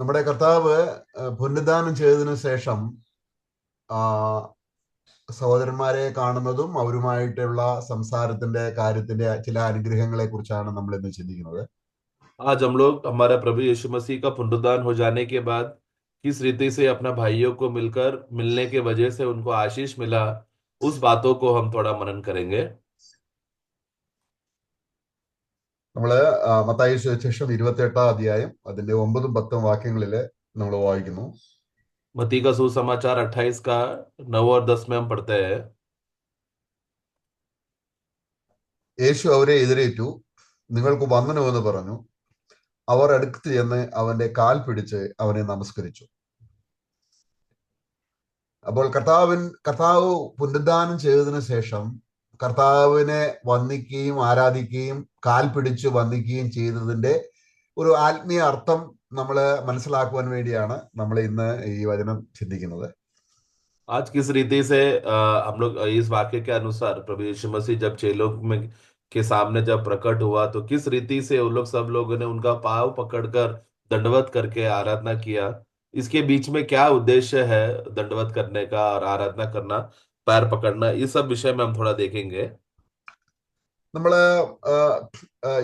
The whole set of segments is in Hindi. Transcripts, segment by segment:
നമ്മുടെ കർത്താവ് പുനരുദ്ധാനം ചെയ്തതിനു ശേഷം സഹോദരന്മാരെ കാണുന്നതും അവരുമായിട്ടുള്ള സംസാരത്തിന്റെ കാര്യത്തിന്റെ ചില അനുഗ്രഹങ്ങളെ കുറിച്ചാണ് നമ്മൾ ഇന്ന് ചിന്തിക്കുന്നത്. आज हम लोग हमारा प्रभु यीशु मसीह का पुनरुद्धान हो जाने के बाद किस रीति से अपना भाइयों को मिलकर मिलने के वजह से उनको आशीष मिला, उस बातों को हम थोड़ा मनन करेंगे। നമ്മള് മത്തായി സുവിശേഷം 28 അധ്യായം അതിന്റെ 9ഉം 10ഉം വാക്യങ്ങളില് നമ്മൾ വായിക്കുന്നു. मत्ती का सुसमाचार 28 का 9 और 10 में हम पढ़ते हैं। യേശു അവരെ എതിരേറ്റു, നിങ്ങൾക്ക് വന്ദനമെന്ന് പറഞ്ഞു. അവർ അടുത്ത് ചെന്ന് അവന്റെ കാൽ പിടിച്ച് അവനെ നമസ്കരിച്ചു. അപ്പോൾ കർത്താവ് പുനരുദ്ധാനം ചെയ്തതിനു ശേഷം കർത്താവിനെ വന്ദിക്കുകയും ആരാധിക്കുകയും കാൽ പിടിച്ച് വന്ദിക്കുകയും ചെയ്തതിന്റെ ഒരു ആത്മീയ അർത്ഥം നമ്മൾ മനസ്സിലാക്കുവാൻ വേണ്ടിയാണ് നമ്മൾ ഇന്ന് ഈ വചനം ചിന്തിക്കുന്നത്. आज किस रीति से हम लोग इस वाक्य के अनुसार प्रभु यीशु मसीह जब चेलों में के सामने जब प्रकट हुआ तो किस रीति से उन लोग सब लोगों ने उनका पाँव पकड़कर दंडवत करके आराधना किया, इसके बीच में क्या उद्देश्य है दंडवत करने का और आराधना करना, पैर पकड़ना, इस सब विषय में हम थोड़ा देखेंगे। നമ്മള്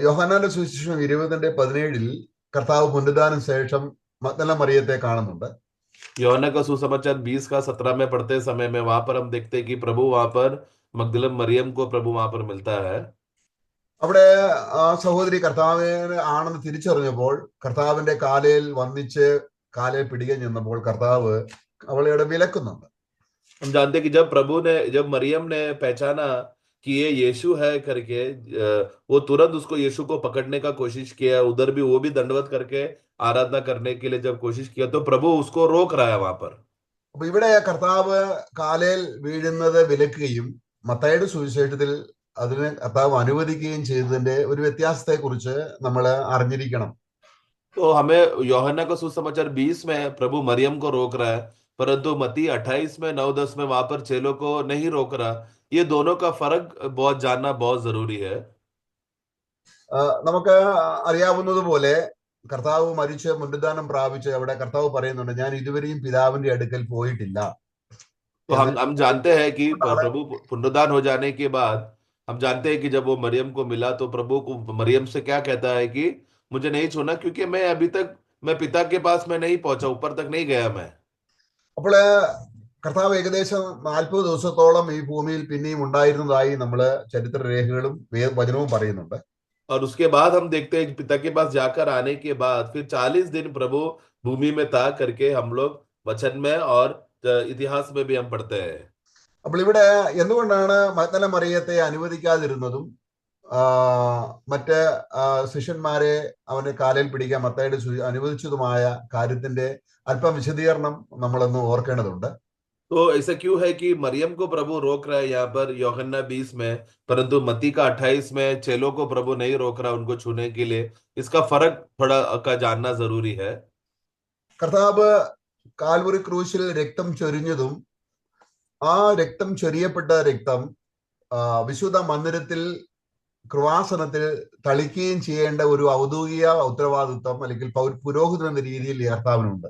യോഹന്നാന്റെ സുവിശേഷം 20:17 കർത്താവ് പുനരുദ്ധാനം ശേഷം മഗ്ദല മറിയത്തെ കാണുന്നുണ്ട്. यूहन्ना का सुसमाचार 20 का 17 में पढ़ते समय में वहां पर हम देखते हैं कि प्रभु वहां पर मगदलम मरियम को प्रभु वहां पर मिलता है। അവിടെ ആ സഹോദരി കർത്താവിനെ ആണെന്ന് തിരിച്ചറിഞ്ഞപ്പോൾ കർത്താവിന്റെ കാലയിൽ വന്നിച്ച് കാലയിൽ പിടിക്കാൻ ചെന്നപ്പോൾ കർത്താവ് അവളെ വിലക്കുന്നുണ്ട്. हम जानते हैं कि जब मरियम ने पहचाना कि ये यीशु है करके, वो तुरंत उसको यीशु को पकड़ने का कोशिश किया। उधर भी वो भी दंडवत करके आराधना करने के लिए जब कोशिश किया तो प्रभु उसको रोक रहा है वहां पर। അപ്പൊ ഇവിടെ കർത്താവ് കാലയിൽ വീഴുന്നത് വിലക്കുകയും മത്തായിയുടെ സുവിശേഷത്തിൽ അതിന് കർത്താവ് അനുവദിക്കുകയും ചെയ്തതിന്റെ ഒരു വ്യത്യാസത്തെ കുറിച്ച് നമ്മൾ അറിഞ്ഞിരിക്കണം. तो हमें यूहन्ना का सुसमाचार 20 में प्रभु मरियम को रोक रहा है, परंतु मत्ती 28 में 9-10 में वहां पर चेलों को नहीं रोक रहा। ये दोनों का फर्क बहुत जानना बहुत जरूरी है। നമുക്ക് അറിയാവുന്നതുപോലെ കർത്താവ് മരിച്ച് പുനരുദ്ധാനം പ്രാപിച്ച് അവിടെ കർത്താവ് പറയുന്നുണ്ട്, ഞാൻ ഇതുവരെയും പിതാവിന്റെ അടുക്കൽ പോയിട്ടില്ല. तो हम जानते हैं कि प्रभु पुनरुद्धान हो जाने के बाद हम जानते हैं कि जब वो मरियम को मिला तो प्रभु को मरियम से क्या कहता है कि मुझे नहीं छूना, क्योंकि मैं अभी तक मैं पिता के पास में नहीं पहुंचा, ऊपर तक नहीं गया मैं। അപ്പോൾ കർത്താവ് ഏകദേശം 40 ദിവസത്തോളം ഈ ഭൂമിയിൽ പിന്നെയും ഉണ്ടായിരുന്നതായി നമ്മള് ചരിത്ര രേഖകളും വചനവും പറയുന്നുണ്ട്. और उसके बाद हम देखते हैं कि पिता के पास जाकर आने के बाद फिर 40 दिन प्रभु भूमि में था करके हम लोग वचन में और इतिहास में भी हम पढ़ते हैं। അപ്പോൾ ഇവിടെ എന്തുകൊണ്ടാണ് മഗ്ദല മറിയത്തെ അനുവദിക്കാതിരുന്നതും മറ്റ് ശിഷ്യന്മാരെ അവന്റെ കാലിൽ പിടിക്കാൻ മത്തായിയുടെ അനുവദിച്ചതുമായ കാര്യത്തിന്റെ അല്പം വിശദീകരണം നമ്മളൊന്ന് ഓർക്കേണ്ടതുണ്ട്. तो ऐसा क्यों है कि मरियम को प्रभु रोक रहा है यहाँ पर यूहन्ना 20 में, परंतु मत्ती का 28 में चेलों को प्रभु नहीं रोक रहा उनको छूने के लिए? इसका फर्क थोड़ा का जानना जरूरी है। കർത്താവ് കാൽവറി ക്രൂശിൽ രക്തം ചൊരിഞ്ഞതും ആ രക്തം ചൊരിയപ്പെട്ട രക്തം വിശുദ്ധ മന്ദിരത്തിൽ കൃപാസനത്തിൽ തളിക്കുകയും ചെയ്യേണ്ട ഒരു ഔദ്യോഗിക ഉത്തരവാദിത്വം അല്ലെങ്കിൽ പുരോഹിതൻ എന്ന രീതിയിൽ കർത്താവിനുണ്ട്.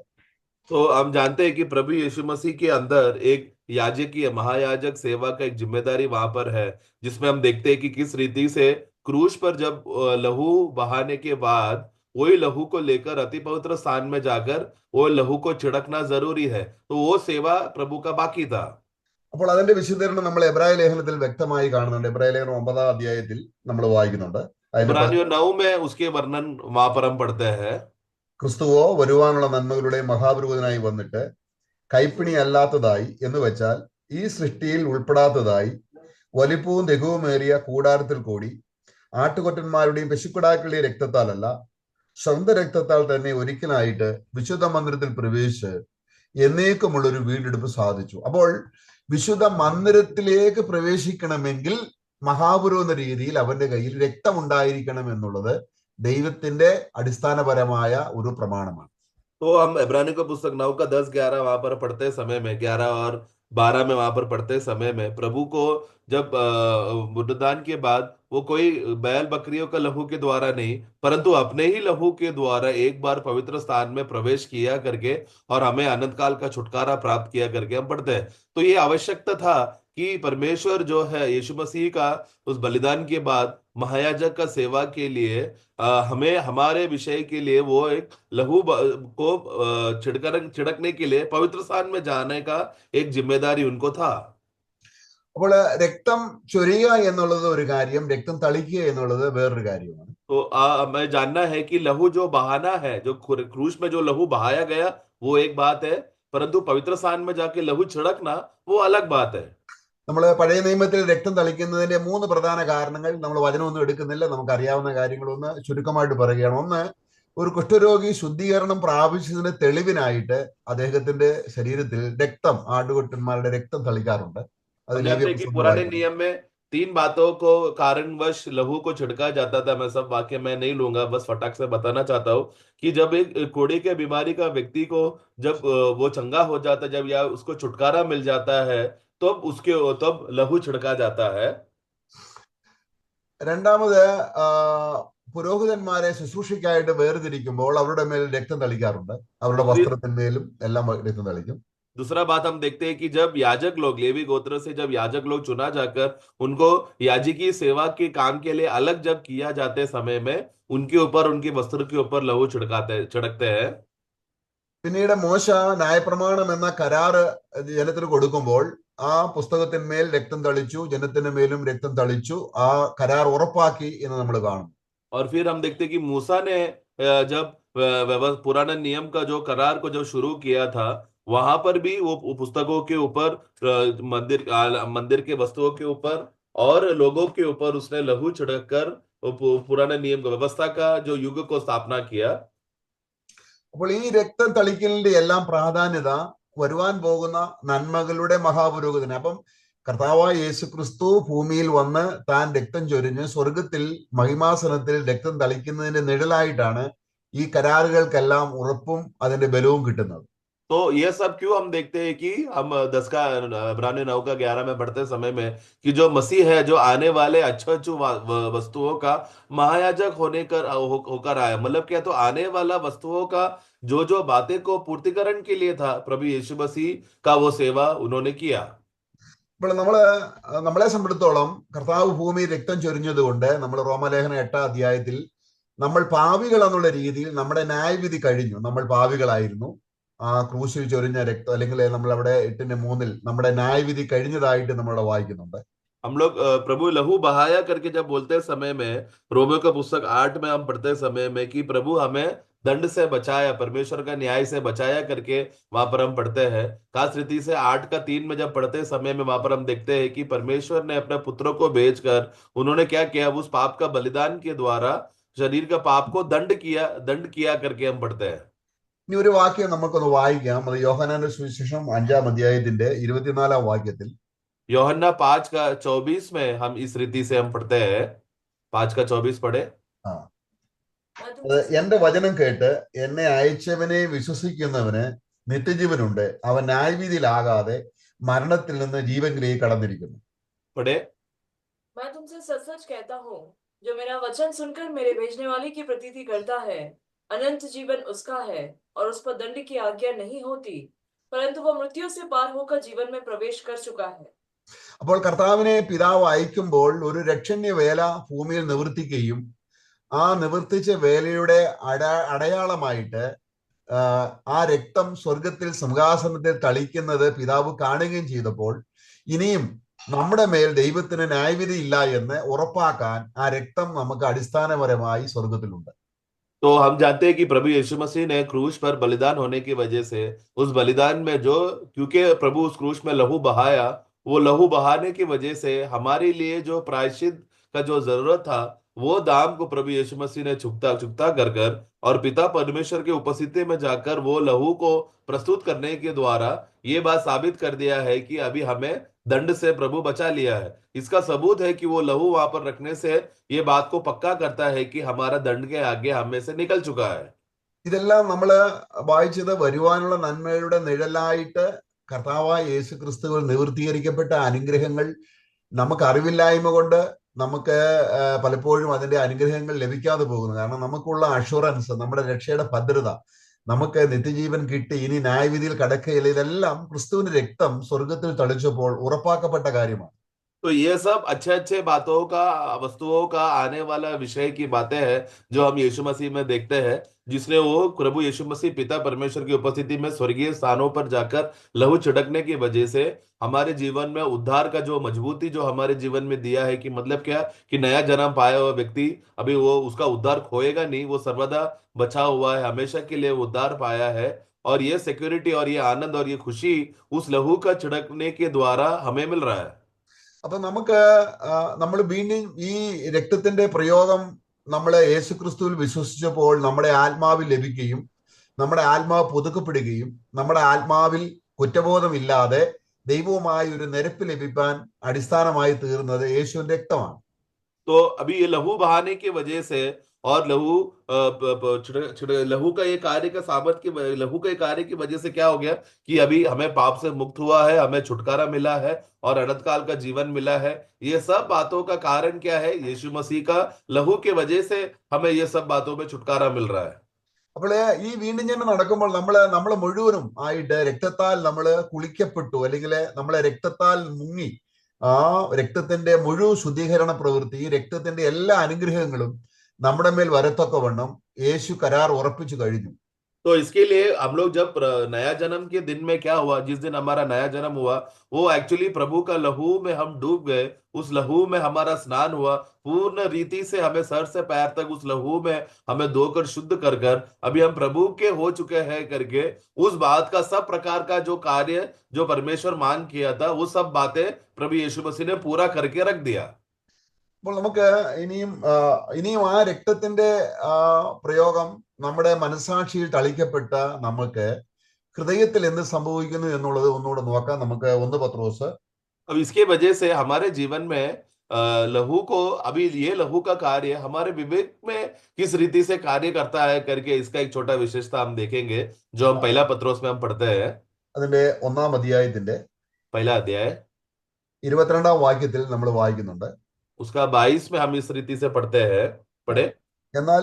तो हम जानते हैं कि प्रभु यीशु मसीह के अंदर एक याजकीय महायाजक सेवा का एक जिम्मेदारी वहां पर है, जिसमें हम देखते हैं कि किस रीति से क्रूस पर जब लहू बहाने के बाद वही लहू को लेकर अति पवित्र स्थान में जाकर वो लहू को छिड़कना जरूरी है। तो वो सेवा प्रभु का बाकी था। അപ്പോൾ അതിന്റെ വിശദീകരണം നമ്മൾ എബ്രായ ലേഖനത്തിൽ വ്യക്തമായി കാണുന്നുണ്ട്. എബ്രായ ലേഖനം 9-ാം അധ്യായത്തിൽ നമ്മൾ വായിക്കുന്നുണ്ട്. इब्रानियों 9 में उसके वर्णन वहां पर हम पढ़ते हैं। ക്രിസ്തുവോ വരുവാനുള്ള നന്മകളുടെ മഹാപുരോഹിതനായി വന്നിട്ട് കൈപ്പിണി അല്ലാത്തതായി എന്ന് വെച്ചാൽ ഈ സൃഷ്ടിയിൽ ഉൾപ്പെടാത്തതായി വലിപ്പവും ദൈവവുമേറിയ കൂടാരത്തിൽ കൂടി ആട്ടുകൊറ്റന്മാരുടെയും പശുക്കിടാക്കളുടെയും രക്തത്താലല്ല സ്വന്തം രക്തത്താൽ തന്നെ ഒരിക്കലായിട്ട് വിശുദ്ധ മന്ദിരത്തിൽ പ്രവേശിച്ച് എന്നേക്കുമുള്ളൊരു വീണ്ടെടുപ്പ് സാധിച്ചു. അപ്പോൾ വിശുദ്ധ മന്ദിരത്തിലേക്ക് പ്രവേശിക്കണമെങ്കിൽ മഹാപുരോഹിത രീതിയിൽ അവന്റെ കയ്യിൽ രക്തം ഉണ്ടായിരിക്കണം എന്നുള്ളത് ദൈവത്തിന്റെ അടിസ്ഥാനപരമായ ഒരു പ്രമാണമാണ്. तो हम इब्रानियों का पुस्तक 9 का 10-11 वहां पर पढ़ते समय में 11 और 12 में वहां पर पढ़ते समय में प्रभु को जब पुनरुत्थान के बाद वो कोई बैल बकरियों का लहू के द्वारा नहीं, परंतु अपने ही लहू के द्वारा एक बार पवित्र स्थान में प्रवेश किया करके और हमें अनंत काल का छुटकारा प्राप्त किया करके हम पढ़ते हैं। तो ये आवश्यकता था कि परमेश्वर जो है यीशु मसीह का उस बलिदान के बाद महायाजक का सेवा के लिए हमें हमारे विषय के लिए वो एक लहू को छिड़कने के लिए पवित्र स्थान में जाने का एक जिम्मेदारी उनको था। അപ്പോൾ രക്തം ചൊരിയുക എന്നുള്ളത് ഒരു കാര്യം, രക്തം തളിക്കുക എന്നുള്ളത് വേറൊരു കാര്യമാണ്. तो हमें जानना है कि लहू जो बहाना है, जो क्रूस में जो लहू बहाया गया वो एक बात है, परंतु पवित्र स्थान में जाके लहू छिड़कना वो अलग बात है। നമ്മൾ പഴയ നിയമത്തിൽ രക്തം തളിക്കുന്നതിന്റെ 3 പ്രധാന കാരണങ്ങൾ, നമ്മൾ വചനമൊന്നും എടുക്കുന്നില്ല, നമുക്ക് അറിയാവുന്ന കാര്യങ്ങളൊന്ന് ചുരുക്കമായിട്ട് പറയുകയാണ്. ഒന്ന്, ഒരു കുഷ്ഠരോഗി ശുദ്ധീകരണം പ്രാപിച്ചതിന് തെളിവിനായിട്ട് അദ്ദേഹത്തിന്റെ ശരീരത്തിൽ രക്തം, ആടുകൊറ്റന്മാരുടെ രക്തം തളിക്കാറുണ്ട്. അത് हम ലേവ്യ जानते हैं कि പുസ്തകത്തിൽ पुराने വായിക്കണം. नियम में 3 बातों को कारणवश लहू को छिड़का जाता था। मैं सब वाक्य में नहीं लूंगा, बस फटाक से बताना चाहता हूँ कि जब एक कोढ़ी के बीमारी का व्यक्ति को जब वो चंगा हो जाता, जब या उसको छुटकारा मिल जाता है, तब लहू छिड़का जाता है। രണ്ടാമത്, ആ, പുരോഹിതന്മാരെ ശുശ്രൂഷയ്ക്കായിട്ട് വേർതിരിക്കുമ്പോൾ അവരുടെ മേൽ രക്തം തളിക്കാറുണ്ട്. അവരുടെ दूसरी വസ്ത്രത്തിന്മേലും എല്ലാം രക്തം തളിക്കും. दूसरा बात हम देखते हैं कि जब याजक लोग, लेवी गोत्र से जब याजक लोग चुना जाकर उनको याजकी सेवा के काम के लिए अलग जब किया जाते समय में उनके ऊपर, उनके वस्त्र के ऊपर लहू छिड़कते हैं। പിന്നീട് മോശ ന്യായപ്രമാണം എന്ന കരാറ് ജനത്തിന് കൊടുക്കുമ്പോൾ ആ പുസ്തകത്തിന്മേൽ രക്തം തളിച്ചു, ജനത്തിന് മേലും രക്തം തളിച്ചു, ആ കരാർ ഉറപ്പാക്കി എന്ന് നമ്മൾ കാണും. और फिर हम देखते हैं कि मूसा ने जब पुराना नियम का जो करार को जब शुरू किया था, वहां पर भी वो पुस्तकों के ऊपर, मंदिर के वस्तुओं के ऊपर और लोगों के ऊपर उसने लहू छिड़क कर पुराने नियम का, व्यवस्था का जो युग को स्थापना किया। അപ്പോൾ ഈ രക്തം തളിക്കലിന്റെ എല്ലാം പ്രാധാന്യത വരുവാൻ പോകുന്ന നന്മകളുടെ മഹാപുരോഹിതന്. അപ്പം കർത്താവായ യേശു ക്രിസ്തു ഭൂമിയിൽ വന്ന് താൻ രക്തം ചൊരിഞ്ഞ് സ്വർഗത്തിൽ മഹിമാസനത്തിൽ രക്തം തളിക്കുന്നതിന്റെ നിഴലായിട്ടാണ് ഈ കരാറുകൾക്കെല്ലാം ഉറപ്പും അതിന്റെ बलവും കിട്ടുന്നത്. तो ये सब क्यों हम देखते हैं कि हम 10 का इब्रानी 9 का 11 में पढ़ते समय में कि जो मसीह है, जो आने वाले अच्छे अच्छे वस्तुओं का महायाजक होकर आया। मतलब क्या, तो आने वाला वस्तुओं का जो जो बातें को पूर्तिकरण के लिए था, प्रभु यीशु मसीह का वो सेवा उन्होंने किया। ഇപ്പോൾ നമ്മളെ സംബന്ധിച്ചിടത്തോളം കർത്താവ് ഭൂമിയിൽ രക്തം ചൊരിഞ്ഞത് കൊണ്ട് നമ്മൾ റോമലേഖനം 8-ാം അധ്യായത്തിൽ നമ്മൾ പാപികൾ എന്നുള്ള രീതിയിൽ നമ്മുടെ ന്യായവിധി കഴിഞ്ഞു. നമ്മൾ പാപികളായിരുന്നു. ആ ക്രൂശിൽ ചൊരിഞ്ഞ രക്തം, അല്ലെങ്കിൽ നമ്മൾ അവിടെ 8:3 നമ്മുടെ ന്യായവിധി കഴിഞ്ഞതായിട്ട് നമ്മളവിടെ വായിക്കുന്നുണ്ട്. हम लोग प्रभु लहू बहाया करके जब बोलते समय में, रोमियो का पुस्तक 8 में हम पढ़ते समय में कि प्रभु हमें दंड से बचाया, परमेश्वर का न्याय से बचाया करके वहां पर हम पढ़ते हैं। खास रीति से 8 का 3 में जब पढ़ते समय में वहां पर हम देखते हैं कि परमेश्वर ने अपने पुत्रों को भेजकर उन्होंने क्या किया, उस पाप का बलिदान के द्वारा शरीर का पाप को दंड किया करके हम पढ़ते हैं। ഇനി ഒരു വാക്യം നമുക്കൊന്ന് വായിക്കാം. അത് യോഹന്നാന്റെ സുവിശേഷം 5-ാം അധ്യായത്തിന്റെ 24-ാം വാക്യത്തിൽ. യോഹन्ना 5 का 24 में हम इस रीति से हम पढ़ते हैं। 5 का 24 पढ़े। ആ അത്, എന്റെ വചനം കേട്ട് എന്നെ അയച്ചവനെ വിശ്വസിക്കുന്നവന് നിത്യജീവനുണ്ട്, അവൻ ന്യായവിധിയിലാകാതെ മരണത്തിൽ നിന്ന് ജീവനിലേക്ക് കടന്നിരിക്കുന്നു. पढ़े। मैं तुमसे सच सच कहता हूँ, जो मेरा वचन सुनकर मेरे भेजने वाले की प्रतीति करता है, अनंत जीवन उसका है और उस पर दंड की आज्ञा नहीं होती, परंतु वह मृत्यु से पार होकर जीवन में प्रवेश कर चुका है। അപ്പോൾ കർത്താവിനെ പിതാവ് അയക്കുമ്പോൾ ഒരു രക്ഷണ്യ വേല ഭൂമിയിൽ നിവർത്തിക്കുകയും ആ നിവർത്തിച്ച വേലയുടെ അടയാളമായിട്ട് ആ രക്തം സ്വർഗത്തിൽ സിംഹാസനത്തിൽ തളിക്കുന്നത് പിതാവ് കാണുകയും ചെയ്തപ്പോൾ, ഇനിയും നമ്മുടെ മേൽ ദൈവത്തിന് ന്യായവിധി ഇല്ല എന്ന് ഉറപ്പാക്കാൻ ആ രക്തം നമുക്ക് അടിസ്ഥാനപരമായി സ്വർഗത്തിലുണ്ട്. तो हम जानते हैं कि प्रभु यीशु मसीह ने क्रूस पर बलिदान होने की वजह से, उस बलिदान में जो, क्योंकि प्रभु उस क्रूस में लहू बहाया, वो लहू बहाने की वजह से हमारे लिए जो प्रायश्चित का जो जरूरत था, वो दाम को प्रभु यीशु मसीह ने चुकता चुकता कर कर और पिता परमेश्वर के उपस्थिति में जाकर वो लहू को प्रस्तुत करने के द्वारा ये बात साबित कर दिया है कि अभी हमें दंड से प्रभु बचा लिया है। इसका सबूत है कि वो लहू वहां पर रखने से ये बात को पक्का करता है कि हमारा दंड के आगे हम में से निकल चुका है। ഇതെല്ലാം നമ്മൾ വായിച്ചത് വരുവാനുള്ള നന്മയുടെ നിഴലായിട്ട് കർത്താവായ യേശു ക്രിസ്തുവിൽ നിവൃത്തീകരിക്കപ്പെട്ട അനുഗ്രഹങ്ങൾ നമുക്ക് അറിവില്ലായ്മ കൊണ്ട് നമുക്ക് പലപ്പോഴും അതിന്റെ അനുഗ്രഹങ്ങൾ ലഭിക്കാതെ പോകുന്നു. കാരണം നമുക്കുള്ള അഷുറൻസ്, നമ്മുടെ രക്ഷയുടെ ഭദ്രത, നമുക്ക് നിത്യജീവൻ കിട്ടി, ഇനി ന്യായവിധിയിൽ കടക്കയില്ല, ഇതെല്ലാം ക്രിസ്തുവിന്റെ രക്തം സ്വർഗത്തിൽ തളിച്ചപ്പോൾ ഉറപ്പാക്കപ്പെട്ട കാര്യമാണ്. तो ये सब अच्छे अच्छे बातों का, वस्तुओं का आने वाला विषय की बातें हैं जो हम यीशु मसीह में देखते हैं, जिसने वो प्रभु यीशु मसीह पिता परमेश्वर की उपस्थिति में स्वर्गीय स्थानों पर जाकर लहू छिड़कने की वजह से हमारे जीवन में उद्धार का जो मजबूती जो हमारे जीवन में दिया है, कि मतलब क्या, कि नया जन्म पाया हुआ व्यक्ति अभी वो उसका उद्धार खोएगा नहीं, वो सर्वदा बचा हुआ है, हमेशा के लिए उद्धार पाया है। और ये सिक्योरिटी और ये आनंद और ये खुशी उस लहू का छिड़कने के द्वारा हमें मिल रहा है। അപ്പൊ നമുക്ക് നമ്മൾ വീണ്ടും ഈ രക്തത്തിന്റെ പ്രയോഗം നമ്മൾ യേശുക്രിസ്തുവിൽ വിശ്വസിച്ചപ്പോൾ നമ്മുടെ ആത്മാവിൽ ലഭിക്കുകയും നമ്മുടെ ആത്മാവ് പുതുക്കപ്പെടുകയും നമ്മുടെ ആത്മാവിൽ കുറ്റബോധമില്ലാതെ ദൈവവുമായി ഒരു നിരപ്പ് ലഭിക്കാൻ അടിസ്ഥാനമായി തീർന്നത് യേശുവിന്റെ രക്തമാണ്. तो अभी ये लहू बहाने की वजह से और लहू का ये कार्य का सामर्थ की लहू के कार्य की वजह से क्या हो गया कि अभी हमें पाप से मुक्त हुआ है, हमें छुटकारा मिला है और अनंत काल का जीवन मिला है। ये सब बातों का कारण क्या है? यीशु मसीह का लहू के वजह से हमें ये सब बातों में छुटकारा मिल रहा है। അപ്പോൾ ഈ വീണ്ടും ജനനം നടക്കുമ്പോൾ നമ്മൾ മുഴുവനും ആയിട്ട് രക്തത്താൽ നമ്മൾ കുളിക്കപ്പെട്ടു, അല്ലെങ്കിൽ നമ്മളെ രക്തത്താൽ മുങ്ങി. ആ രക്തത്തിന്റെ മുഴുവൻ ശുദ്ധീകരണ പ്രവൃത്തി, രക്തത്തിന്റെ എല്ലാ അനുഗ്രഹങ്ങളും നമ്മുടെ മേൽ വരത്തക്കവണ്ണം യേശു കരാർ ഉറപ്പിച്ചു കഴിഞ്ഞു. तो इसके लिए हम लोग जब नया जन्म के दिन में क्या हुआ, जिस दिन हमारा नया जन्म हुआ, वो एक्चुअली प्रभु का लहू में हम डूब गए, उस लहू में हमारा स्नान हुआ, पूर्ण रीति से हमें सर से पैर तक उस लहू में हमें धोकर शुद्ध कर कर अभी हम प्रभु के हो चुके हैं करके उस बात का सब प्रकार का जो कार्य जो परमेश्वर मांग किया था, वो सब बातें प्रभु यीशु मसीह ने पूरा करके रख दिया। അപ്പോൾ നമുക്ക് ഇനിയും ആ രക്തത്തിന്റെ പ്രയോഗം നമ്മുടെ മനസാക്ഷിയിൽ തളിക്കപ്പെട്ട നമുക്ക് ഹൃദയത്തിൽ എന്ത് സംഭവിക്കുന്നു എന്നുള്ളത് ഒന്നുകൂടെ നോക്കാം. നമുക്ക് 1 പത്രോസ്. अब इसके वजह से हमारे जीवन में लहू को, अभी ये लहू का कार्य हमारे विवेक में किस रीति से कार्य करता है करके इसका एक छोटा विशेषता हम देखेंगे जो हम पहला पत्रोस में हम पढ़ते हैं। അതിന്റെ 1-ാം അധ്യായത്തിന്റെ पहला अध्याय 22-ാം വാക്യത്തിൽ നമ്മൾ വായിക്കുന്നുണ്ട്. उसका 22 में हम इस रीति से पढ़ते हैं, पढ़े। എന്നാൽ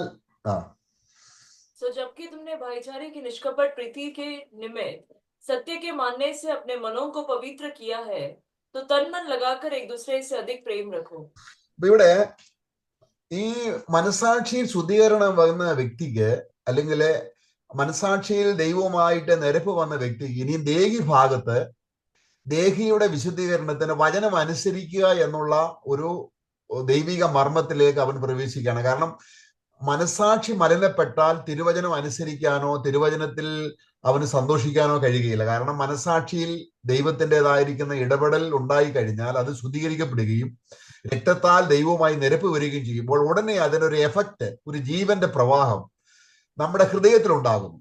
सो जबकि तुमने भाईचारे की निष्कपट प्रीति के निमित्त सत्य के मानने से अपने मनों को पवित्र किया है, तो तन मन लगाकर एक दूसरे से अधिक प्रेम रखो। ഇവിടെ ഈ മനസാക്ഷിയിൽ ശുദ്ധീകരണം വന്ന വ്യക്തിക്ക്, അല്ലെങ്കിൽ മനസാക്ഷിയിൽ ദൈവവുമായിട്ട് നിരപ്പ് വന്ന വ്യക്തിക്ക് ഇനി ദേഹി ഭാഗത്ത് ദേഹിയുടെ വിശുദ്ധീകരണത്തിന് വചനം അനുസരിക്കുക എന്നുള്ള ഒരു ദൈവിക മർമ്മത്തിലേക്ക് അവൻ പ്രവേശിക്കുകയാണ്. കാരണം മനസാക്ഷി മലിനപ്പെട്ടാൽ തിരുവചനം അനുസരിക്കാനോ തിരുവചനത്തിൽ അവന് സന്തോഷിക്കാനോ കഴിയുകയില്ല. കാരണം മനസാക്ഷിയിൽ ദൈവത്തിൻ്റെതായിരിക്കുന്ന ഇടപെടൽ ഉണ്ടായി കഴിഞ്ഞാൽ അത് ശുദ്ധീകരിക്കപ്പെടുകയും രക്തത്താൽ ദൈവവുമായി നിരപ്പ് വരികയും ചെയ്യുമ്പോൾ ഉടനെ അതിനൊരു എഫക്റ്റ്, ഒരു ജീവന്റെ പ്രവാഹം നമ്മുടെ ഹൃദയത്തിൽ ഉണ്ടാകുന്നു.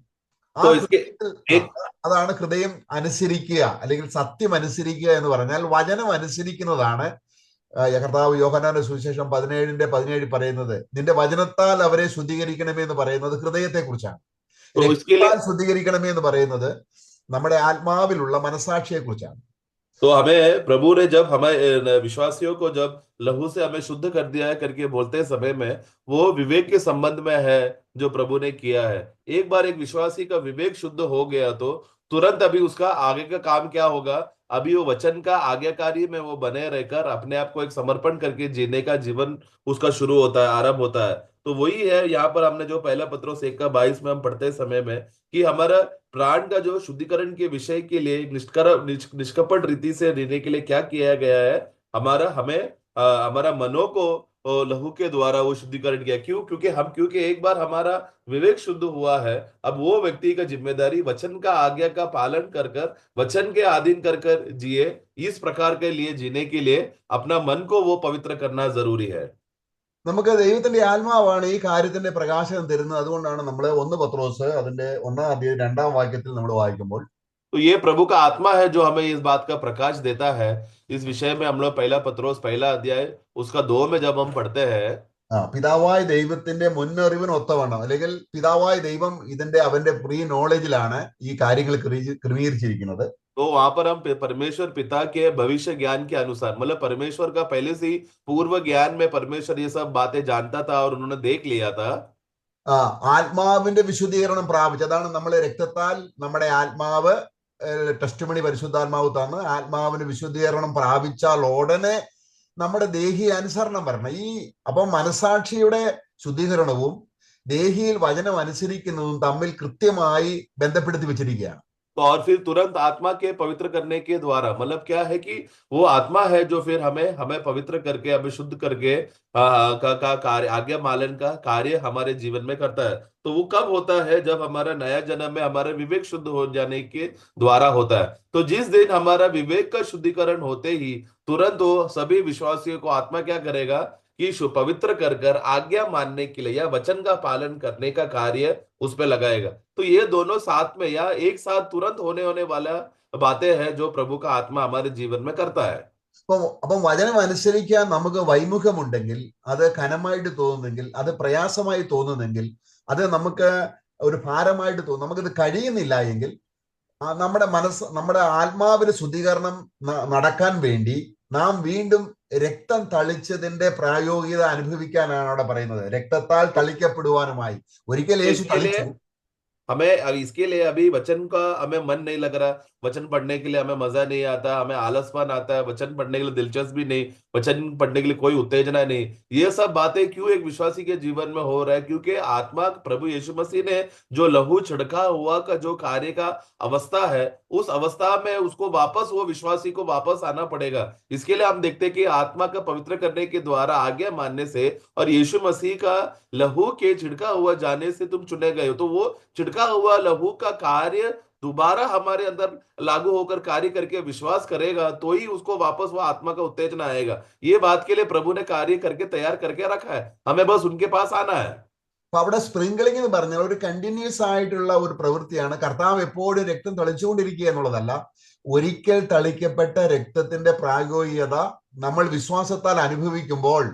അതാണ് ഹൃദയം അനുസരിക്കുക, അല്ലെങ്കിൽ സത്യം അനുസരിക്കുക എന്ന് പറഞ്ഞാൽ വചനം അനുസരിക്കുന്നതാണ്. കർത്താവ് യോഹന്നാന്റെ സുവിശേഷം 17:17 പറയുന്നത്, നിന്റെ വചനത്താൽ അവരെ ശുദ്ധീകരിക്കണമേ എന്ന് പറയുന്നത് ഹൃദയത്തെ കുറിച്ചാണ്. രക്തത്താൽ ശുദ്ധീകരിക്കണമേ എന്ന് പറയുന്നത് നമ്മുടെ ആത്മാവിലുള്ള മനസാക്ഷിയെ കുറിച്ചാണ്. तो हमें प्रभु ने जब हमें विश्वासियों को जब लहू से हमें शुद्ध कर दिया है करके बोलते समय में, वो विवेक के संबंध में है जो प्रभु ने किया है। एक बार एक विश्वासी का विवेक शुद्ध हो गया तो तुरंत अभी उसका आगे का काम क्या होगा, अभी वो वचन का आज्ञाकारी में वो बने रहकर अपने आप को एक समर्पण करके जीने का जीवन उसका शुरू होता है, आरंभ होता है। तो वही है यहाँ पर हमने जो पहला पत्रोस 1:22 में हम पढ़ते समय में कि हमारा प्राण का जो शुद्धिकरण के विषय के लिए निष्कपट रीति से रहने के लिए क्या किया गया है, हमारा मनों को लहू के द्वारा वो शुद्धिकरण किया। क्योंकि एक बार हमारा विवेक शुद्ध हुआ है, अब वो व्यक्ति का जिम्मेदारी वचन का आज्ञा का पालन कर वचन के अधीन कर जिए। इस प्रकार के लिए जीने के लिए अपना मन को वो पवित्र करना जरूरी है। നമുക്ക് ദൈവത്തിന്റെ ആത്മാവാണ് ഈ കാര്യത്തിന്റെ പ്രകാശനം തരുന്നത്. അതുകൊണ്ടാണ് നമ്മൾ 1 പത്രോസ് അതിന്റെ 1-ാം അധ്യായം 2-ാം വാക്യത്തിൽ നമ്മൾ വായിക്കുമ്പോൾ, तो ये प्रभु का आत्मा है जो हमें इस बात का प्रकाश देता है। इस विषय में हम लोग पहला पत्रोस 1 अध्याय उसका 2 में जब हम पढ़ते हैं, പിതാവായ ദൈവത്തിന്റെ മുന്നറിവിന് ഒത്തവണ്ണം, അല്ലെങ്കിൽ പിതാവായ ദൈവം അവന്റെ പ്രീ നോളജിലാണ് ഈ കാര്യങ്ങൾ ക്രമീകരിച്ചിരിക്കുന്നത്. तो वहां पर हम परमेश्वर पिता के भविष्य ज्ञान के अनुसार, मतलब परमेश्वर का पहले से ही पूर्व ज्ञान में परमेश्वर ये सब बातें जानता था और उन्होंने देख लिया था। ആത്മാവിന്റെ വിശുദ്ധീകരണം പ്രാപിച്ചു. അതാണ് നമ്മൾ രക്തത്താൽ നമ്മുടെ ആത്മാവ് ടെസ്റ്റ് മണി പരിശുദ്ധാത്മാവ് തന്ന് ആത്മാവിന് വിശുദ്ധീകരണം പ്രാപിച്ചാൽ ഉടനെ നമ്മുടെ ദേഹി അനുസരണം വരണം. അപ്പം മനസാക്ഷിയുടെ ശുദ്ധീകരണവും ദേഹിയിൽ വചനം അനുസരിക്കുന്നതും തമ്മിൽ കൃത്യമായി ബന്ധപ്പെടുത്തി വെച്ചിരിക്കുകയാണ്. तो और फिर तुरंत आत्मा के पवित्र करने के द्वारा, मतलब क्या है कि वो आत्मा है जो फिर हमें हमें पवित्र करके, हमें शुद्ध करके का कार्य, आज्ञा पालन का कार्य हमारे जीवन में करता है। तो वो कब होता है? जब हमारा नया जन्म में हमारा विवेक शुद्ध हो जाने के द्वारा होता है। तो जिस दिन हमारा विवेक का शुद्धिकरण होते ही तुरंत वो सभी विश्वासियों को आत्मा क्या करेगा कि पवित्र कर कर आज्ञा मानने के लिए या वचन का पालन करने का कार्य उस पे लगाएगा। तो ये दोनों साथ में या एक साथ तुरंत होने वाला बातें हैं जो प्रभु का आत्मा हमारे जीवन में करता है। അപ്പം വചനം അനുസരിക്കാൻ നമുക്ക് വൈമുഖമുണ്ടെങ്കിൽ, അത് ഘനമായിട്ട് തോന്നുന്നെങ്കിൽ, അത് പ്രയാസമായി തോന്നുന്നെങ്കിൽ, അത് നമുക്ക് ഒരു ഭാരമായിട്ട് തോന്നും, നമുക്കിത് കഴിയുന്നില്ല എങ്കിൽ നമ്മുടെ ആത്മാവിന് ശുദ്ധീകരണം നടക്കാൻ വേണ്ടി നാം വീണ്ടും രക്തം തളിച്ചതിന്റെ പ്രായോഗികത അനുഭവിക്കാനാണ് അവിടെ പറയുന്നത്. രക്തത്താൽ തളിക്കപ്പെടുവാനുമായി. ഒരിക്കൽ യേശു തളിച്ചു. हमें इसके लिए अभी वचन का हमें मन नहीं लग रहा, वचन पढ़ने के लिए हमें मजा नहीं आता, हमें आलसपन आता है, वचन पढ़ने के लिए दिलचस्पी नहीं, वचन पढ़ने के लिए कोई उत्तेजना नहीं। ये सब बातें क्यों एक विश्वासी के जीवन में हो रहा है? क्योंकि आत्मा प्रभु यीशु मसीह ने जो लहू छिड़का हुआ का जो कार्य का अवस्था है, उस अवस्था में उसको वापस, वो विश्वासी को वापस आना पड़ेगा। इसके लिए हम देखते हैं कि आत्मा का पवित्र करने के द्वारा आज्ञा मानने से और यीशु मसीह का लहू के छिड़का हुआ जाने से तुम चुने गए हो। तो वो छिड़का हुआ लहू का कार्य दोबारा हमारे अंदर लागू होकर कार्य करके विश्वास करेगा, तो ही उसको वापस वो आत्मा का उत्तेजना आएगा। ये बात के लिए प्रभु ने कार्य करके तैयार करके रखा है, हमें बस उनके पास आना है। അപ്പൊ അവിടെ സ്പ്രിംഗ്ലിംഗ് എന്ന് പറഞ്ഞാൽ ഒരു കണ്ടിന്യൂസ് ആയിട്ടുള്ള ഒരു പ്രവൃത്തിയാണ്. കർത്താവ് എപ്പോഴും രക്തം തളിച്ചുകൊണ്ടിരിക്കുക എന്നുള്ളതല്ല. ഒരിക്കൽ തളിക്കപ്പെട്ട രക്തത്തിന്റെ പ്രായോഗികത നമ്മൾ വിശ്വാസത്താൽ അനുഭവിക്കുമ്പോൾ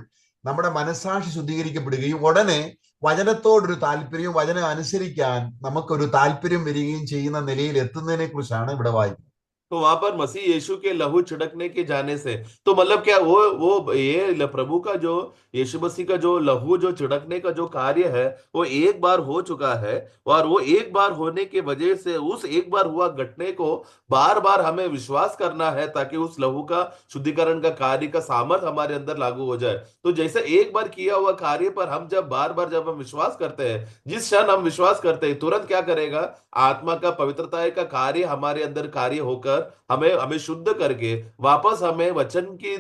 നമ്മുടെ മനസ്സാക്ഷി ശുദ്ധീകരിക്കപ്പെടുകയും ഉടനെ വചനത്തോടൊരു താല്പര്യവും വചനം അനുസരിക്കാൻ നമുക്കൊരു താല്പര്യം വരികയും ചെയ്യുന്ന നിലയിൽ എത്തുന്നതിനെ കുറിച്ചാണ് ഇവിടെ വായിക്കുന്നത്. तो वहां पर मसीह यीशु के लहू छिड़कने के जाने से, तो मतलब क्या वो ये प्रभु का जो यीशु मसीह का जो लहू जो छिड़कने का जो कार्य है वो एक बार हो चुका है, और वो एक बार होने की वजह से उस एक बार हुआ घटने को बार बार हमें विश्वास करना है, ताकि उस लहू का शुद्धिकरण का कार्य का सामर्थ हमारे अंदर लागू हो जाए। तो जैसे एक बार किया हुआ कार्य पर हम जब बार हम विश्वास करते हैं, जिस क्षण हम विश्वास करते हैं तुरंत क्या करेगा? आत्मा का पवित्रता का कार्य हमारे अंदर कार्य होकर हमें शुद्ध करके वापस हमें वचन की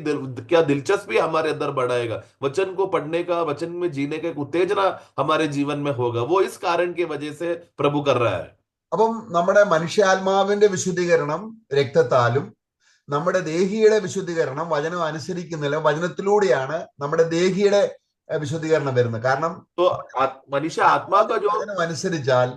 क्या दिलचस्पी हमारे अंदर बढ़ाएगा, वचन को पढ़ने का, वचन में जीने का एक उत्तेजना हमारे जीवन में होगा। वो इस कारण की वजह से प्रभु कर रहा है। അപ്പം നമ്മുടെ മനുഷ്യാത്മാവിന്റെ വിശുദ്ധീകരണം രക്തത്താലും നമ്മുടെ ദേഹിയുടെ വിശുദ്ധീകരണം വചനം അനുസരിക്കുന്നില്ല, വചനത്തിലൂടെയാണ് നമ്മുടെ ദേഹിയുടെ വിശുദ്ധീകരണം വരുന്നത്. കാരണം മനുഷ്യ ആത്മാ വചനം അനുസരിച്ചാൽ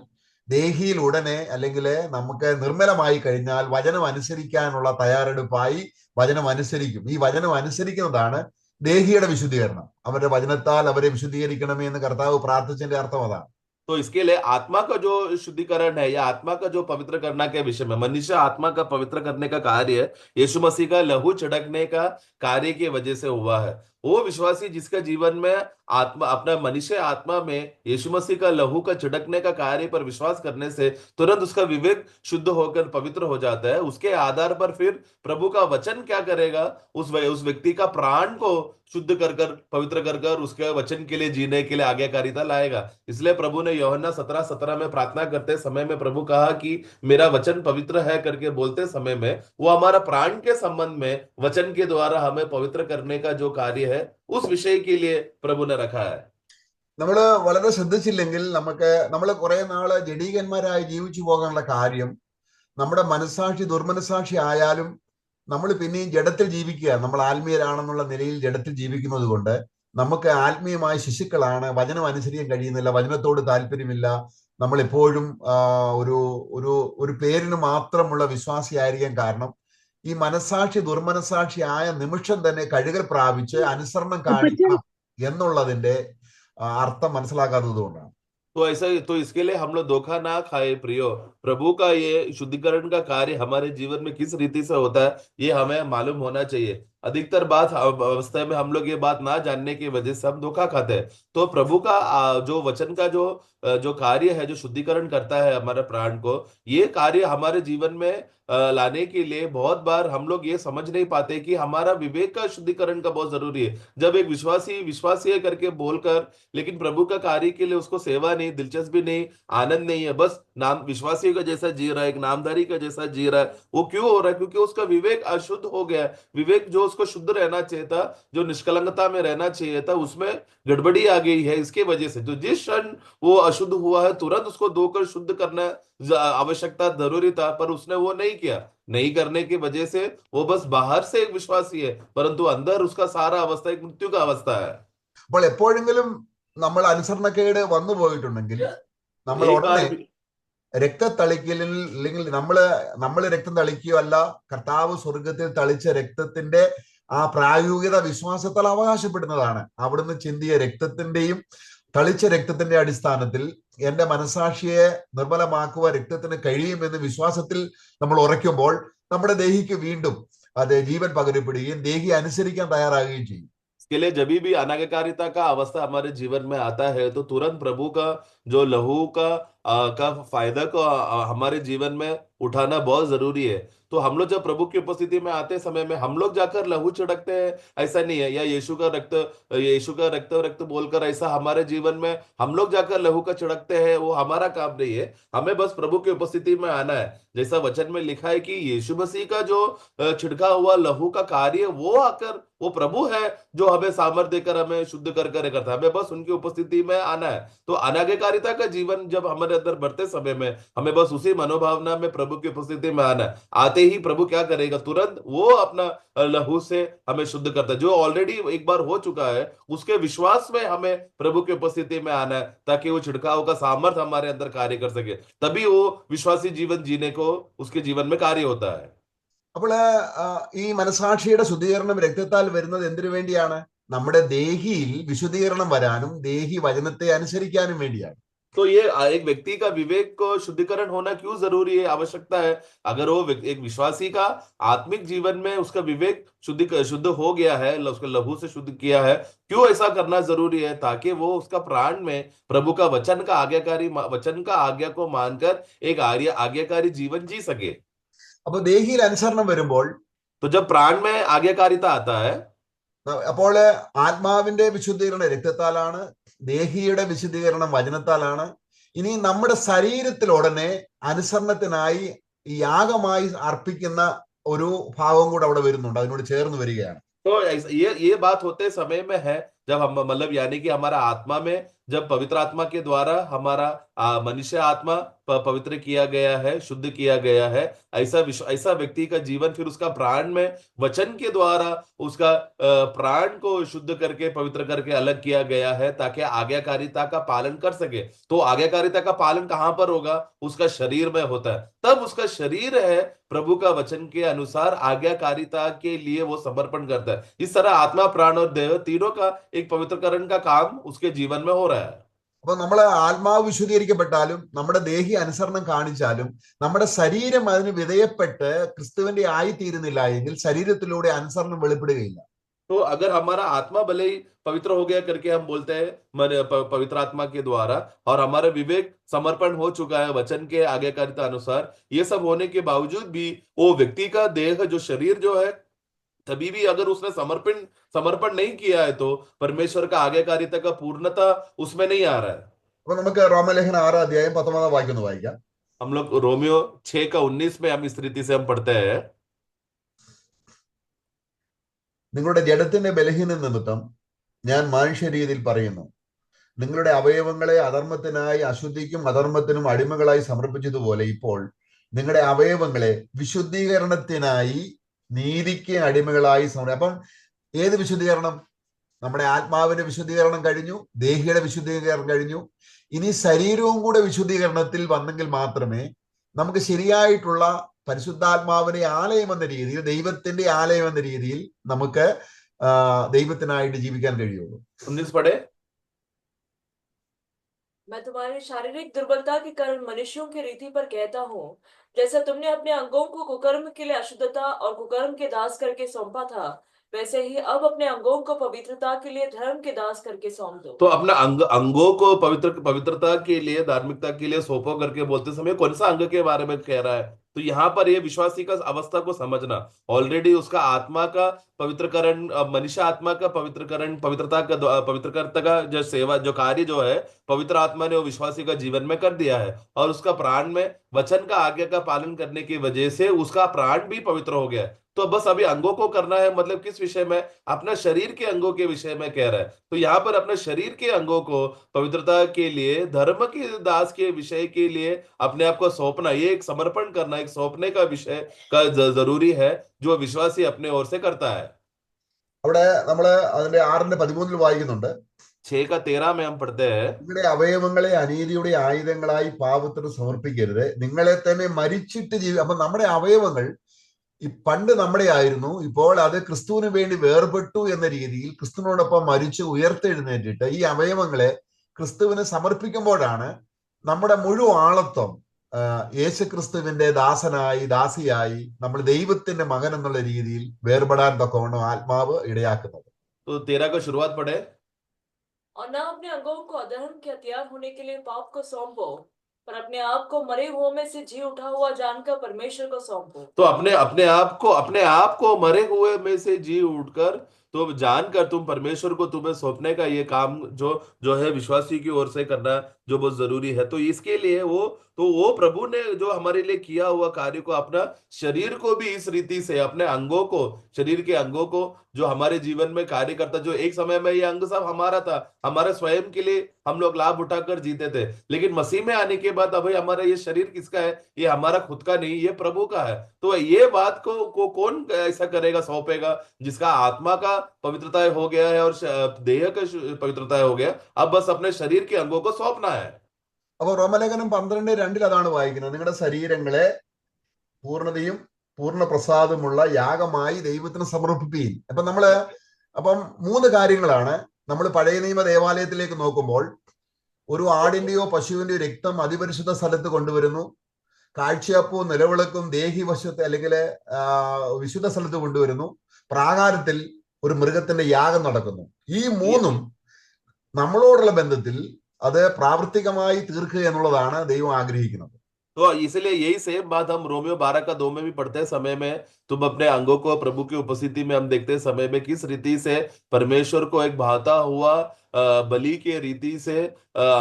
ദേഹിയിൽ ഉടനെ അല്ലെങ്കിൽ നമുക്ക് നിർമ്മലമായി കഴിഞ്ഞാൽ വചനം അനുസരിക്കാനുള്ള തയ്യാറെടുപ്പായി വചനം അനുസരിക്കും. ഈ വചനം അനുസരിക്കുന്നതാണ് ദേഹിയുടെ വിശുദ്ധീകരണം. അവരുടെ വചനത്താൽ അവരെ വിശുദ്ധീകരിക്കണമേ എന്ന് കർത്താവ് പ്രാർത്ഥിച്ചതിന്റെ അർത്ഥം അതാണ്. तो इसके लिए आत्मा का जो शुद्धिकरण है या आत्मा का जो पवित्र करना के विषय में, मनुष्य आत्मा का पवित्र करने का कार्य यीशु मसीह का लहू छिड़कने का कार्य की वजह से हुआ है। वो विश्वासी जिसका जीवन में आत्मा, अपना मनुष्य आत्मा में यीशु मसीह का लहू का छिड़कने का कार्य पर विश्वास करने से तुरंत उसका विवेक शुद्ध होकर पवित्र हो जाता है। उसके आधार पर फिर प्रभु का वचन क्या करेगा? उस व्यक्ति का प्राण को शुद्ध कर पवित्र कर उसके वचन के लिए जीने के लिए आज्ञाकारिता लाएगा। इसलिए प्रभु ने यूहन्ना 17:17 में प्रार्थना करते समय में प्रभु कहा कि मेरा वचन पवित्र है करके बोलते समय में वो हमारा प्राण के संबंध में वचन के द्वारा हमें पवित्र करने का जो कार्य है उस विषय के लिए प्रभु ने रखा है। നമ്മൾ വളരെ ശ്രദ്ധിച്ചില്ലെങ്കിൽ നമ്മൾ കുറെ നാള് ജഡീകന്മാരായി ജീവിച്ചു പോകാനുള്ള കാര്യം, നമ്മുടെ മനസ്സാക്ഷി ദുർമനസാക്ഷി ആയാലും നമ്മൾ പിന്നെയും ജഡത്തിൽ ജീവിക്കുക. നമ്മൾ ആത്മീയരാണെന്നുള്ള നിലയിൽ ജഡത്തിൽ ജീവിക്കുന്നത് കൊണ്ട് നമുക്ക് ആത്മീയമായ ശിശുക്കളാണ്. വചനം അനുസരിക്കാൻ കഴിയുന്നില്ല, വചനത്തോട് താല്പര്യമില്ല. നമ്മൾ എപ്പോഴും ഒരു പേരിന് മാത്രമുള്ള വിശ്വാസിയായിരിക്കാൻ കാരണം ഈ മനസ്സാക്ഷി ദുർമനസാക്ഷി ആയ നിമിഷം തന്നെ കഴുകൽ പ്രാപിച്ച് അനുസരണം കാണിക്കണം എന്നുള്ളതിന്റെ അർത്ഥം മനസ്സിലാക്കാത്തത് കൊണ്ടാണ്. तो ऐसा तो इसके लिए हम लोग धोखा ना खाए प्रियो। प्रभु का ये शुद्धिकरण का कार्य हमारे जीवन में किस रीति से होता है ये हमें मालूम होना चाहिए। अधिकतर बात अवस्था में हम लोग ये बात ना जानने की वजह से हम धोखा खाते हैं। तो प्रभु का जो वचन का जो कार्य है जो शुद्धिकरण करता है हमारे प्राण को, ये कार्य हमारे जीवन में लाने के लिए बहुत बार हम लोग ये समझ नहीं पाते कि हमारा विवेक का शुद्धिकरण का बहुत जरूरी है। जब एक विश्वासी विश्वासी है करके बोलकर, लेकिन प्रभु का कार्य के लिए उसको सेवा नहीं, दिलचस्पी नहीं, आनंद नहीं है, बस नाम विश्वासी का जैसा जी रहा है, एक नामधारी का जैसा जी रहा है, वो क्यों हो रहा है? क्योंकि उसका विवेक अशुद्ध हो गया है। विवेक जो उसको शुद्ध रहना चाहिए था, जो निष्कलंकता में रहना चाहिए था, उसमें गड़बड़ी आ गई है। इसके वजह से जो जिस क्षण वो अशुद्ध हुआ है तुरंत उसको धोकर शुद्ध करना आवश्यकता जरूरी था, पर उसने वो नहीं किया। नहीं करने की वजह से वो बस बाहर से एक विश्वासी है, परंतु अंदर उसका सारा अवस्था एक मृत्यु का अवस्था है। അപ്പോൾ എപ്പോഴെങ്കിലും നമ്മൾ അനുസരണക്കേട് വന്നു പോയിട്ടുണ്ടെങ്കിൽ നമ്മൾ एक ഉടനെ बार भी രക്തത്തളിക്കലിൽ, അല്ലെങ്കിൽ നമ്മൾ രക്തം തളിക്കുകയോ അല്ല, കർത്താവ് സ്വർഗത്തിൽ തളിച്ച രക്തത്തിന്റെ ആ പ്രായോഗികത വിശ്വാസത്താൽ അവകാശപ്പെടുന്നതാണ്. അവിടുന്ന് ചിന്തിയ രക്തത്തിന്റെയും തളിച്ച രക്തത്തിന്റെ അടിസ്ഥാനത്തിൽ എന്റെ മനസാക്ഷിയെ നിർമ്മലമാക്കുവാൻ രക്തത്തിന് കഴിയുമെന്ന് വിശ്വാസത്തിൽ നമ്മൾ ഉറയ്ക്കുമ്പോൾ നമ്മുടെ ദേഹിക്ക് വീണ്ടും അത് ജീവൻ പകരപ്പെടുകയും ദേഹി അനുസരിക്കാൻ തയ്യാറാകുകയും ചെയ്യും. इसके लिए जब भी अनाज्ञाकारिता का अवस्था हमारे जीवन में आता है तो तुरंत प्रभु का जो लहू का फायदा को हमारे जीवन में उठाना बहुत जरूरी है। तो हम लोग जब प्रभु की उपस्थिति में आते समय में हम लोग जाकर लहू छिड़कते हैं ऐसा नहीं है, या यीशु का रक्त बोलकर ऐसा हमारे जीवन में हम लोग जाकर लहू का छिड़कते हैं, वो हमारा काम नहीं है। हमें बस प्रभु की उपस्थिति में आना है। जैसा वचन में लिखा है कि यीशु मसीह का जो छिड़का हुआ लहू का कार्य वो आकर वो प्रभु है जो हमें सामर्थ देकर हमें शुद्ध कर करता है। हमें बस उनकी उपस्थिति में आना है। तो अनाज्ञाकारिता का जीवन जब हमारे अंदर बढ़ते समय में हमें बस उसी मनोभावना में प्रभु की उपस्थिति में आना है। आते ही प्रभु क्या करेगा, तुरंत वो अपना लहू से हमें शुद्ध करता है। जो ऑलरेडी एक बार हो चुका है उसके विश्वास में हमें प्रभु की उपस्थिति में आना है, ताकि वो छिड़काव का सामर्थ हमारे अंदर कार्य कर सके। तभी वो विश्वासी जीवन जीने को उसके जीवन में कार्य होता है। അപ്പോൾ ഈ മനസാക്ഷിയുടെ ശുദ്ധീകരണം രക്തത്താൽ വരുന്നത് എന്തിനു വേണ്ടിയാണ്? നമ്മുടെ ദേഹിയിൽ വിശുദ്ധീകരണം വരാനും ദേഹി വചനത്തെ അനുസരിക്കാനും വേണ്ടിയാണ്. तो ये एक व्यक्ति का विवेक को शुद्धिकरण होना क्यों जरूरी है, आवश्यकता है? अगर वो एक विश्वासी का आत्मिक जीवन में उसका विवेक शुद्ध हो गया है, उसका लहू से शुद्ध किया है, क्यों ऐसा करना जरूरी है? ताकि वो उसका प्राण में प्रभु का वचन का आज्ञा को मानकर एक आज्ञाकारी जीवन जी सके। അപ്പൊ ദേഹിയിൽ അനുസരണം വരുമ്പോൾ तो जब प्राण में आज्ञाकारिता आता है, അപ്പോൾ ആത്മാവിന്റെ വിശുദ്ധീകരണം രക്തത്താലാണ്, ദേഹിയുടെ വിശുദ്ധീകരണം വചനത്താലാണ്. ഇനി നമ്മുടെ ശരീരത്തിൽ ഉടനെ അനുസരണത്തിനായി യാഗമായി അർപ്പിക്കുന്ന ഒരു ഭാവം കൂടെ അവിടെ വരുന്നുണ്ട്, അതിനോട് ചേർന്ന് വരികയാണ്. तो ये बात होते समय में है जब हम मतलब यानी कि हमारा आत्मा में जब पवित्र आत्मा के द्वारा हमारा मनुष्य आत्मा पवित्र किया गया है, शुद्ध किया गया है, ऐसा व्यक्ति का जीवन फिर उसका प्राण में वचन के द्वारा उसका प्राण को शुद्ध करके पवित्र करके अलग किया गया है, ताकि आज्ञाकारिता का पालन कर सके। तो आज्ञाकारिता का पालन कहां पर होगा? उसका शरीर में होता है। तब उसका शरीर है प्रभु का वचन के अनुसार आज्ञाकारिता के लिए वो समर्पण करता है। इस तरह आत्मा, प्राण और देह तीनों का एक पवित्रकरण का काम उसके जीवन में हो रहा है। അപ്പൊ നമ്മളെ ആത്മാവ് വിശുദ്ധീകരിക്കപ്പെട്ടാലും നമ്മുടെ ദേഹി അനുസരണം കാണിച്ചാലും നമ്മുടെ ശരീരം അതിന് വിധേയപ്പെട്ട് ക്രിസ്തുവിന്റെ ആയിത്തീരുന്നില്ല എങ്കിൽ ശരീരത്തിലൂടെ അനുസരണം വെളിപ്പെടുകയില്ല. तो अगर हमारा आत्मा भले ही पवित्र हो गया करके हम बोलते हैं पवित्र आत्मा के द्वारा, और हमारा विवेक समर्पण हो चुका है वचन के आज्ञाकारिता अनुसार, ये सब होने के बावजूद भी वो व्यक्ति का देह जो शरीर जो है तभी भी अगर उसने समर्पण नहीं किया है तो परमेश्वर का आज्ञाकारिता का पूर्णता उसमें नहीं आ रहा है। അപ്പൊ നമുക്ക് റോമലേഖനം 6 അധ്യായം 19 വാക്യം ഒന്ന് വായിക്കാം. हम लोग रोमियो 6:19 में हम इस रीति से हम पढ़ते हैं, നിങ്ങളുടെ ജഡത്തിന്റെ ബലഹീന നിമിത്തം ഞാൻ മനുഷ്യരീതിയിൽ പറയുന്നു, നിങ്ങളുടെ അവയവങ്ങളെ അധർമ്മത്തിനായി അശുദ്ധിക്കും അധർമ്മത്തിനും അടിമകളായി സമർപ്പിച്ചതുപോലെ ഇപ്പോൾ നിങ്ങളുടെ അവയവങ്ങളെ വിശുദ്ധീകരണത്തിനായി നീതിക്ക് അടിമകളായി അപ്പം ഏത് വിശുദ്ധീകരണം? നമ്മുടെ ആത്മാവിന്റെ വിശുദ്ധീകരണം കഴിഞ്ഞു, ദേഹിയുടെ വിശുദ്ധീകരണം കഴിഞ്ഞു. ഇനി ശരീരവും കൂടെ വിശുദ്ധീകരണത്തിൽ വന്നെങ്കിൽ മാത്രമേ നമുക്ക് ശരിയായിട്ടുള്ള പരിശുദ്ധാത്മാവിന്റെ ആലയം എന്ന രീതിയിൽ, ദൈവത്തിന്റെ ആലയം എന്ന രീതിയിൽ നമുക്ക് ദൈവത്തിനായിട്ട് ജീവിക്കാൻ കഴിയുള്ളൂ. 19 पढ़े। मैं तुम्हारी शारीरिक दुर्बलता के कारण मनुष्यों की रीति पर कहता हूँ, जैसा तुमने अपने अंगों को कुकर्म के लिए अशुद्धता और कुकर्म के दास करके सौंपा था, वैसे ही अब अपने अंगों को पवित्रता के लिए धर्म के दास करके सौंप दो। तो अपना अंगों को पवित्रता के लिए, धार्मिकता के लिए सौंपो करके बोलते समय कौन सा अंग के बारे में कह रहा है? तो यहाँ पर ये विश्वासी का अवस्था को समझना, ऑलरेडी उसका आत्मा का पवित्रकरण, मनुष्य आत्मा का पवित्रकरण, पवित्रकर्ता का जो सेवा, जो कार्य जो है, पवित्र आत्मा ने वो विश्वासी का जीवन में कर दिया है, और उसका प्राण में वचन का आज्ञा का पालन करने की वजह से उसका प्राण भी पवित्र हो गया है। तो बस अभी अंगों को करना है, मतलब किस विषय में? अपना शरीर के अंगों के विषय में कह रहा है। तो यहाँ पर अपने शरीर के अंगों को पवित्रता के लिए, धर्म के दास के विषय के लिए अपने आप को सौंपना, ये एक समर्पण करना, एक सौंपने का विषय का जरूरी है, जो विश्वासी अपने ओर से करता है। അവിടെ നമ്മള് അതിന്റെ 6:13 വായിക്കുന്നുണ്ട്, 6:13 में हम पढ़ते हैं, നിങ്ങളുടെ അവയവങ്ങളെ അനീതിയുടെ ആയുധങ്ങളായി പാപത്തിന് സമർപ്പിക്കരുത്, നിങ്ങളെ തന്നെ മരിച്ചിട്ട് അപ്പൊ നമ്മുടെ അവയവങ്ങൾ ഈ പണ്ട് നമ്മുടെ ആയിരുന്നു, ഇപ്പോൾ അത് ക്രിസ്തുവിന് വേണ്ടി വേർപെട്ടു എന്ന രീതിയിൽ ക്രിസ്തുവിനോടൊപ്പം മരിച്ച് ഉയർത്തെഴുന്നേറ്റിട്ട് ഈ അവയവങ്ങളെ ക്രിസ്തുവിന് സമർപ്പിക്കുമ്പോഴാണ് നമ്മുടെ മുഴുവൻ ആളത്വം യേശു ക്രിസ്തുവിന്റെ ദാസനായി, ദാസിയായി, നമ്മൾ ദൈവത്തിന്റെ മകൻ എന്നുള്ള രീതിയിൽ വേർപെടാൻ തക്കവണ്ണം ആത്മാവ് ഇടയാക്കുന്നത്. तो 13 का शुरुआत पढ़े। और न अपने अंगों को अधर्म के हथियार होने के लिए पाप को सौंपो, पर अपने आप को मरे हुओं में से जी उठा हुआ जानकर परमेश्वर को सौंपो। तो अपने अपने आप को मरे हुए में से जी उठकर, तो जानकर तुम परमेश्वर को, तुम्हें सौंपने का ये काम जो जो है विश्वासी की ओर से करना जो बहुत जरूरी है। तो इसके लिए वो प्रभु ने जो हमारे लिए किया हुआ कार्य को, अपना शरीर को भी इस रीति से, अपने अंगों को, शरीर के अंगों को जो हमारे जीवन में कार्य करता, जो एक समय में ये अंग सब हमारा था, हमारे स्वयं के लिए हम लोग लाभ उठाकर जीते थे, लेकिन मसीह में आने के बाद अब हमारा ये शरीर किसका है? ये हमारा खुद का नहीं, ये प्रभु का है। तो ये बात को कौन ऐसा करेगा, सौंपेगा? जिसका आत्मा का पवित्रता हो गया है और देह का पवित्रता हो गया, अब बस अपने शरीर के अंगों को सौंपना है। അപ്പൊ റോമലേഖനം 12:2 അതാണ് വായിക്കുന്നത്, നിങ്ങളുടെ ശരീരങ്ങളെ പൂർണ്ണതയും പൂർണ്ണ പ്രസാദമുള്ള യാഗമായി ദൈവത്തിന് സമർപ്പിപ്പീൻ. അപ്പം 3 കാര്യങ്ങളാണ് നമ്മൾ പഴയ നിയമ ദേവാലയത്തിലേക്ക് നോക്കുമ്പോൾ. ഒരു ആടിന്റെയോ പശുവിന്റെയോ രക്തം അതിപരിശുദ്ധ സ്ഥലത്ത് കൊണ്ടുവരുന്നു, കാഴ്ചയപ്പവും നിലവിളക്കും ദേഹി വശത്ത് അല്ലെങ്കിൽ വിശുദ്ധ സ്ഥലത്ത് കൊണ്ടുവരുന്നു, പ്രാകാരത്തിൽ ഒരു മൃഗത്തിന്റെ യാഗം നടക്കുന്നു. ഈ 3ഉം നമ്മളോടുള്ള ബന്ധത്തിൽ അത് പ്രാവർത്തികമായി തീർക്കുക എന്നുള്ളതാണ് ദൈവം ആഗ്രഹിക്കുന്നത്. तो इसलिए यही सेम बात हम रोमियो 12:2 में भी पढ़ते समय में, तुम अपने अंगों को प्रभु की उपस्थिति में, हम देखते समय में किस रीति से परमेश्वर को एक भाता हुआ बलि के रीति से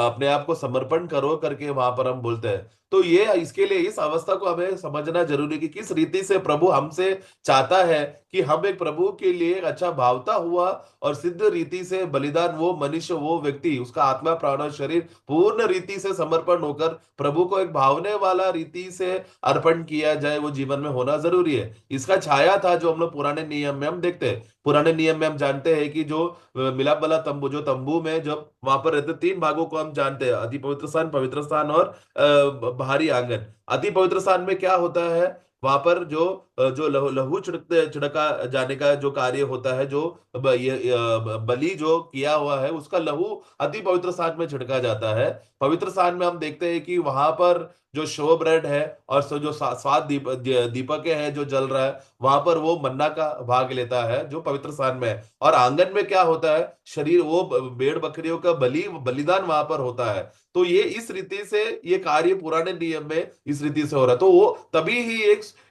अपने आप को समर्पण करो करके वहां पर हम बोलते हैं। तो ये इसके लिए इस अवस्था को हमें समझना जरूरी है कि किस रीति से प्रभु हमसे चाहता है कि हम एक प्रभु के लिए अच्छा भावता हुआ और सिद्ध रीति से बलिदान, वो मनुष्य, वो व्यक्ति, उसका आत्मा, प्राण और शरीर पूर्ण रीति से समर्पण होकर प्रभु को एक भावने वाला रीति से अर्पण किया जाए, वो जीवन में होना जरूरी है। इसका छाया था जो हम लोग पुराने नियम में हम देखते हैं। पुराने नियम में हम जानते हैं कि जो मिलाप वाला तंबू, जो तंबू में जब वहां पर रहते 3 भागों को हम जानते हैं, अति पवित्र स्थान, पवित्र स्थान और बाहरी आंगन। अति पवित्र स्थान में क्या होता है? वहां पर जो लहू छिड़का जाने का जो कार्य होता है, जो बलि जो किया हुआ है, उसका लहू अति पवित्र स्थान में छिड़का जाता है। पवित्र स्थान में हम देखते हैं कि वहां पर जो शो ब्रेड है और जो स्वाद दीपक है जो जल रहा है, वहां पर वो मन्ना का भाग लेता है जो पवित्र स्थान में है। और आंगन में क्या होता है? शरीर, वो भेड़ बकरियों का बलिदान वहां पर होता है। तो ये इस रीति से ये कार्य पुराने नियम में इस रीति से हो रहा है। तो वो तभी ही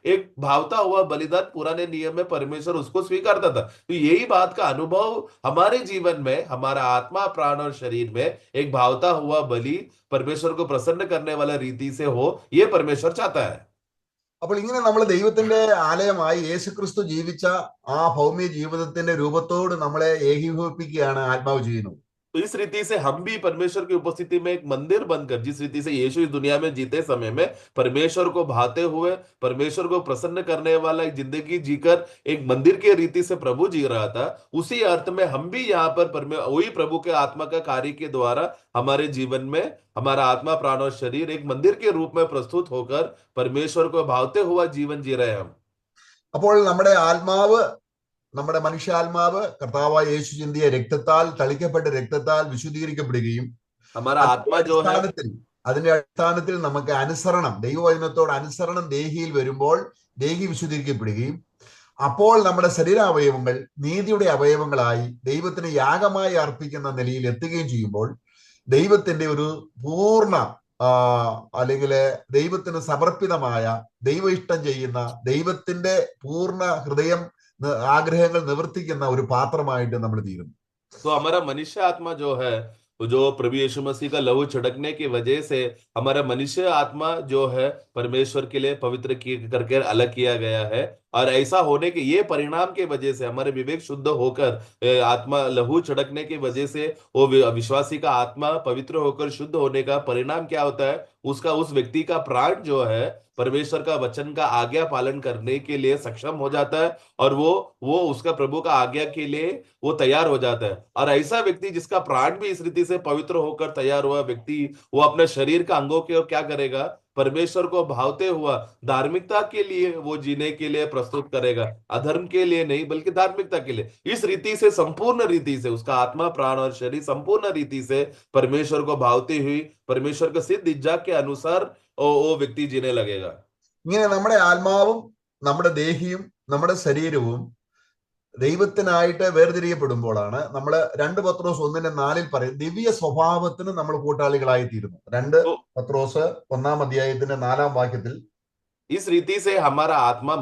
एक भावता हुआ बलिदान पुराने नियम में परमेश्वर उसको स्वीकारता था। तो यही बात का अनुभव हमारे जीवन में, हमारा आत्मा, प्राण और शरीर में एक भावता हुआ बलि परमेश्वर को प्रसन्न करने वाला रीति से हो, ये परमेश्वर चाहता है। അപ്പോൾ ഇങ്ങനെ നമ്മൾ ദൈവത്തിന്റെ ആലയമായി യേശുക്രിസ്തു ജീവിച്ച ആ ഭൗമ്യ ജീവിതത്തിന്റെ രൂപത്തോട് നമ്മളെ ഏകീഭവിപ്പിക്കുകയാണ് ആത്മാവ് ചെയ്യുന്നത്. तो इस रीति से हम भी परमेश्वर की उपस्थिति में एक मंदिर बनकर, जिस रीति से यीशु इस दुनिया में जीते समय में परमेश्वर को भाते हुए, परमेश्वर को प्रसन्न करने वाला एक जिंदगी जीकर एक मंदिर के रीति से प्रभु जी रहा था, उसी अर्थ में हम भी यहाँ पर वही प्रभु के आत्मा का कार्य के द्वारा हमारे जीवन में हमारा आत्मा, प्राण और शरीर एक मंदिर के रूप में प्रस्तुत होकर परमेश्वर को भावते हुआ जीवन जी रहे हैं हम। അപ്പോൾ നമ്മുടെ മനുഷ്യാത്മാവ് കർത്താവായ യേശു ചിന്തിയ രക്തത്താൽ, തളിക്കപ്പെട്ട രക്തത്താൽ വിശുദ്ധീകരിക്കപ്പെടുകയും हमारा അതിന്റെ आत्मा जो है അടിസ്ഥാനത്തിൽ അതിന്റെ അടിസ്ഥാനത്തിൽ നമുക്ക് അനുസരണം, ദൈവവചനത്തോട് അനുസരണം ദേഹിയിൽ വരുമ്പോൾ ദേഹി വിശുദ്ധീകരിക്കപ്പെടുകയും അപ്പോൾ നമ്മുടെ ശരീരാവയവങ്ങൾ നീതിയുടെ അവയവങ്ങളായി ദൈവത്തിന് യാഗമായി അർപ്പിക്കുന്ന നിലയിൽ എത്തുകയും ചെയ്യുമ്പോൾ ദൈവത്തിന്റെ ഒരു പൂർണ്ണ അല്ലെങ്കിൽ ദൈവത്തിന് സമർപ്പിതമായ ദൈവ ഇഷ്ടം ചെയ്യുന്ന ദൈവത്തിന്റെ പൂർണ്ണ ഹൃദയം ആഗ്രഹങ്ങൾ നിവർത്തിക്കുന്ന ഒരു പാത്രമായിട്ട് നമ്മൾ തീരുന്നു. तो हमारा मनुष्य आत्मा जो है, जो प्रभु यीशु मसीह का लहू छिड़कने की वजह से हमारा मनुष्य आत्मा जो है परमेश्वर के लिए पवित्र करके अलग किया गया है। और ऐसा होने के ये परिणाम के वजह से हमारे विवेक शुद्ध होकर आत्मा लहू छिड़कने की वजह से वो विश्वासी का आत्मा पवित्र होकर शुद्ध होने का परिणाम क्या होता है, उसका उस व्यक्ति का प्राण जो है परमेश्वर का वचन का आज्ञा पालन करने के लिए सक्षम हो जाता है और वो उसका प्रभु का आज्ञा के लिए वो तैयार हो जाता है। और ऐसा व्यक्ति जिसका प्राण भी इस रीति से पवित्र होकर तैयार हुआ व्यक्ति, वो अपने शरीर का अंगों के क्या करेगा, परमेश्वर को भावते हुआ धार्मिकता के लिए वो जीने के लिए प्रस्तुत करेगा, अधर्म के लिए नहीं बल्कि धार्मिकता के लिए। इस रीति से संपूर्ण रीति से उसका आत्मा प्राण और शरीर संपूर्ण रीति से परमेश्वर को भावती हुई परमेश्वर के सिद्ध इच्छा के अनुसार वो व्यक्ति जीने लगेगा। ഇങ്ങനെ നമ്മുടെ ആത്മാവും നമ്മുടെ ദേഹിയും നമ്മുടെ ശരീരവും ദൈവത്തിനായിട്ട് വേർതിരിയപ്പെടുമ്പോഴാണ് നമ്മൾ 2 പത്രോസ് 1:4 പറയും ദിവ്യ സ്വഭാവത്തിന് നമ്മൾ കൂട്ടാളികളായി തീരുന്നു. 2 പത്രോസ് 1-ാം 4-ാം വാക്യത്തിൽ इस रीति से हमारा आत्मा,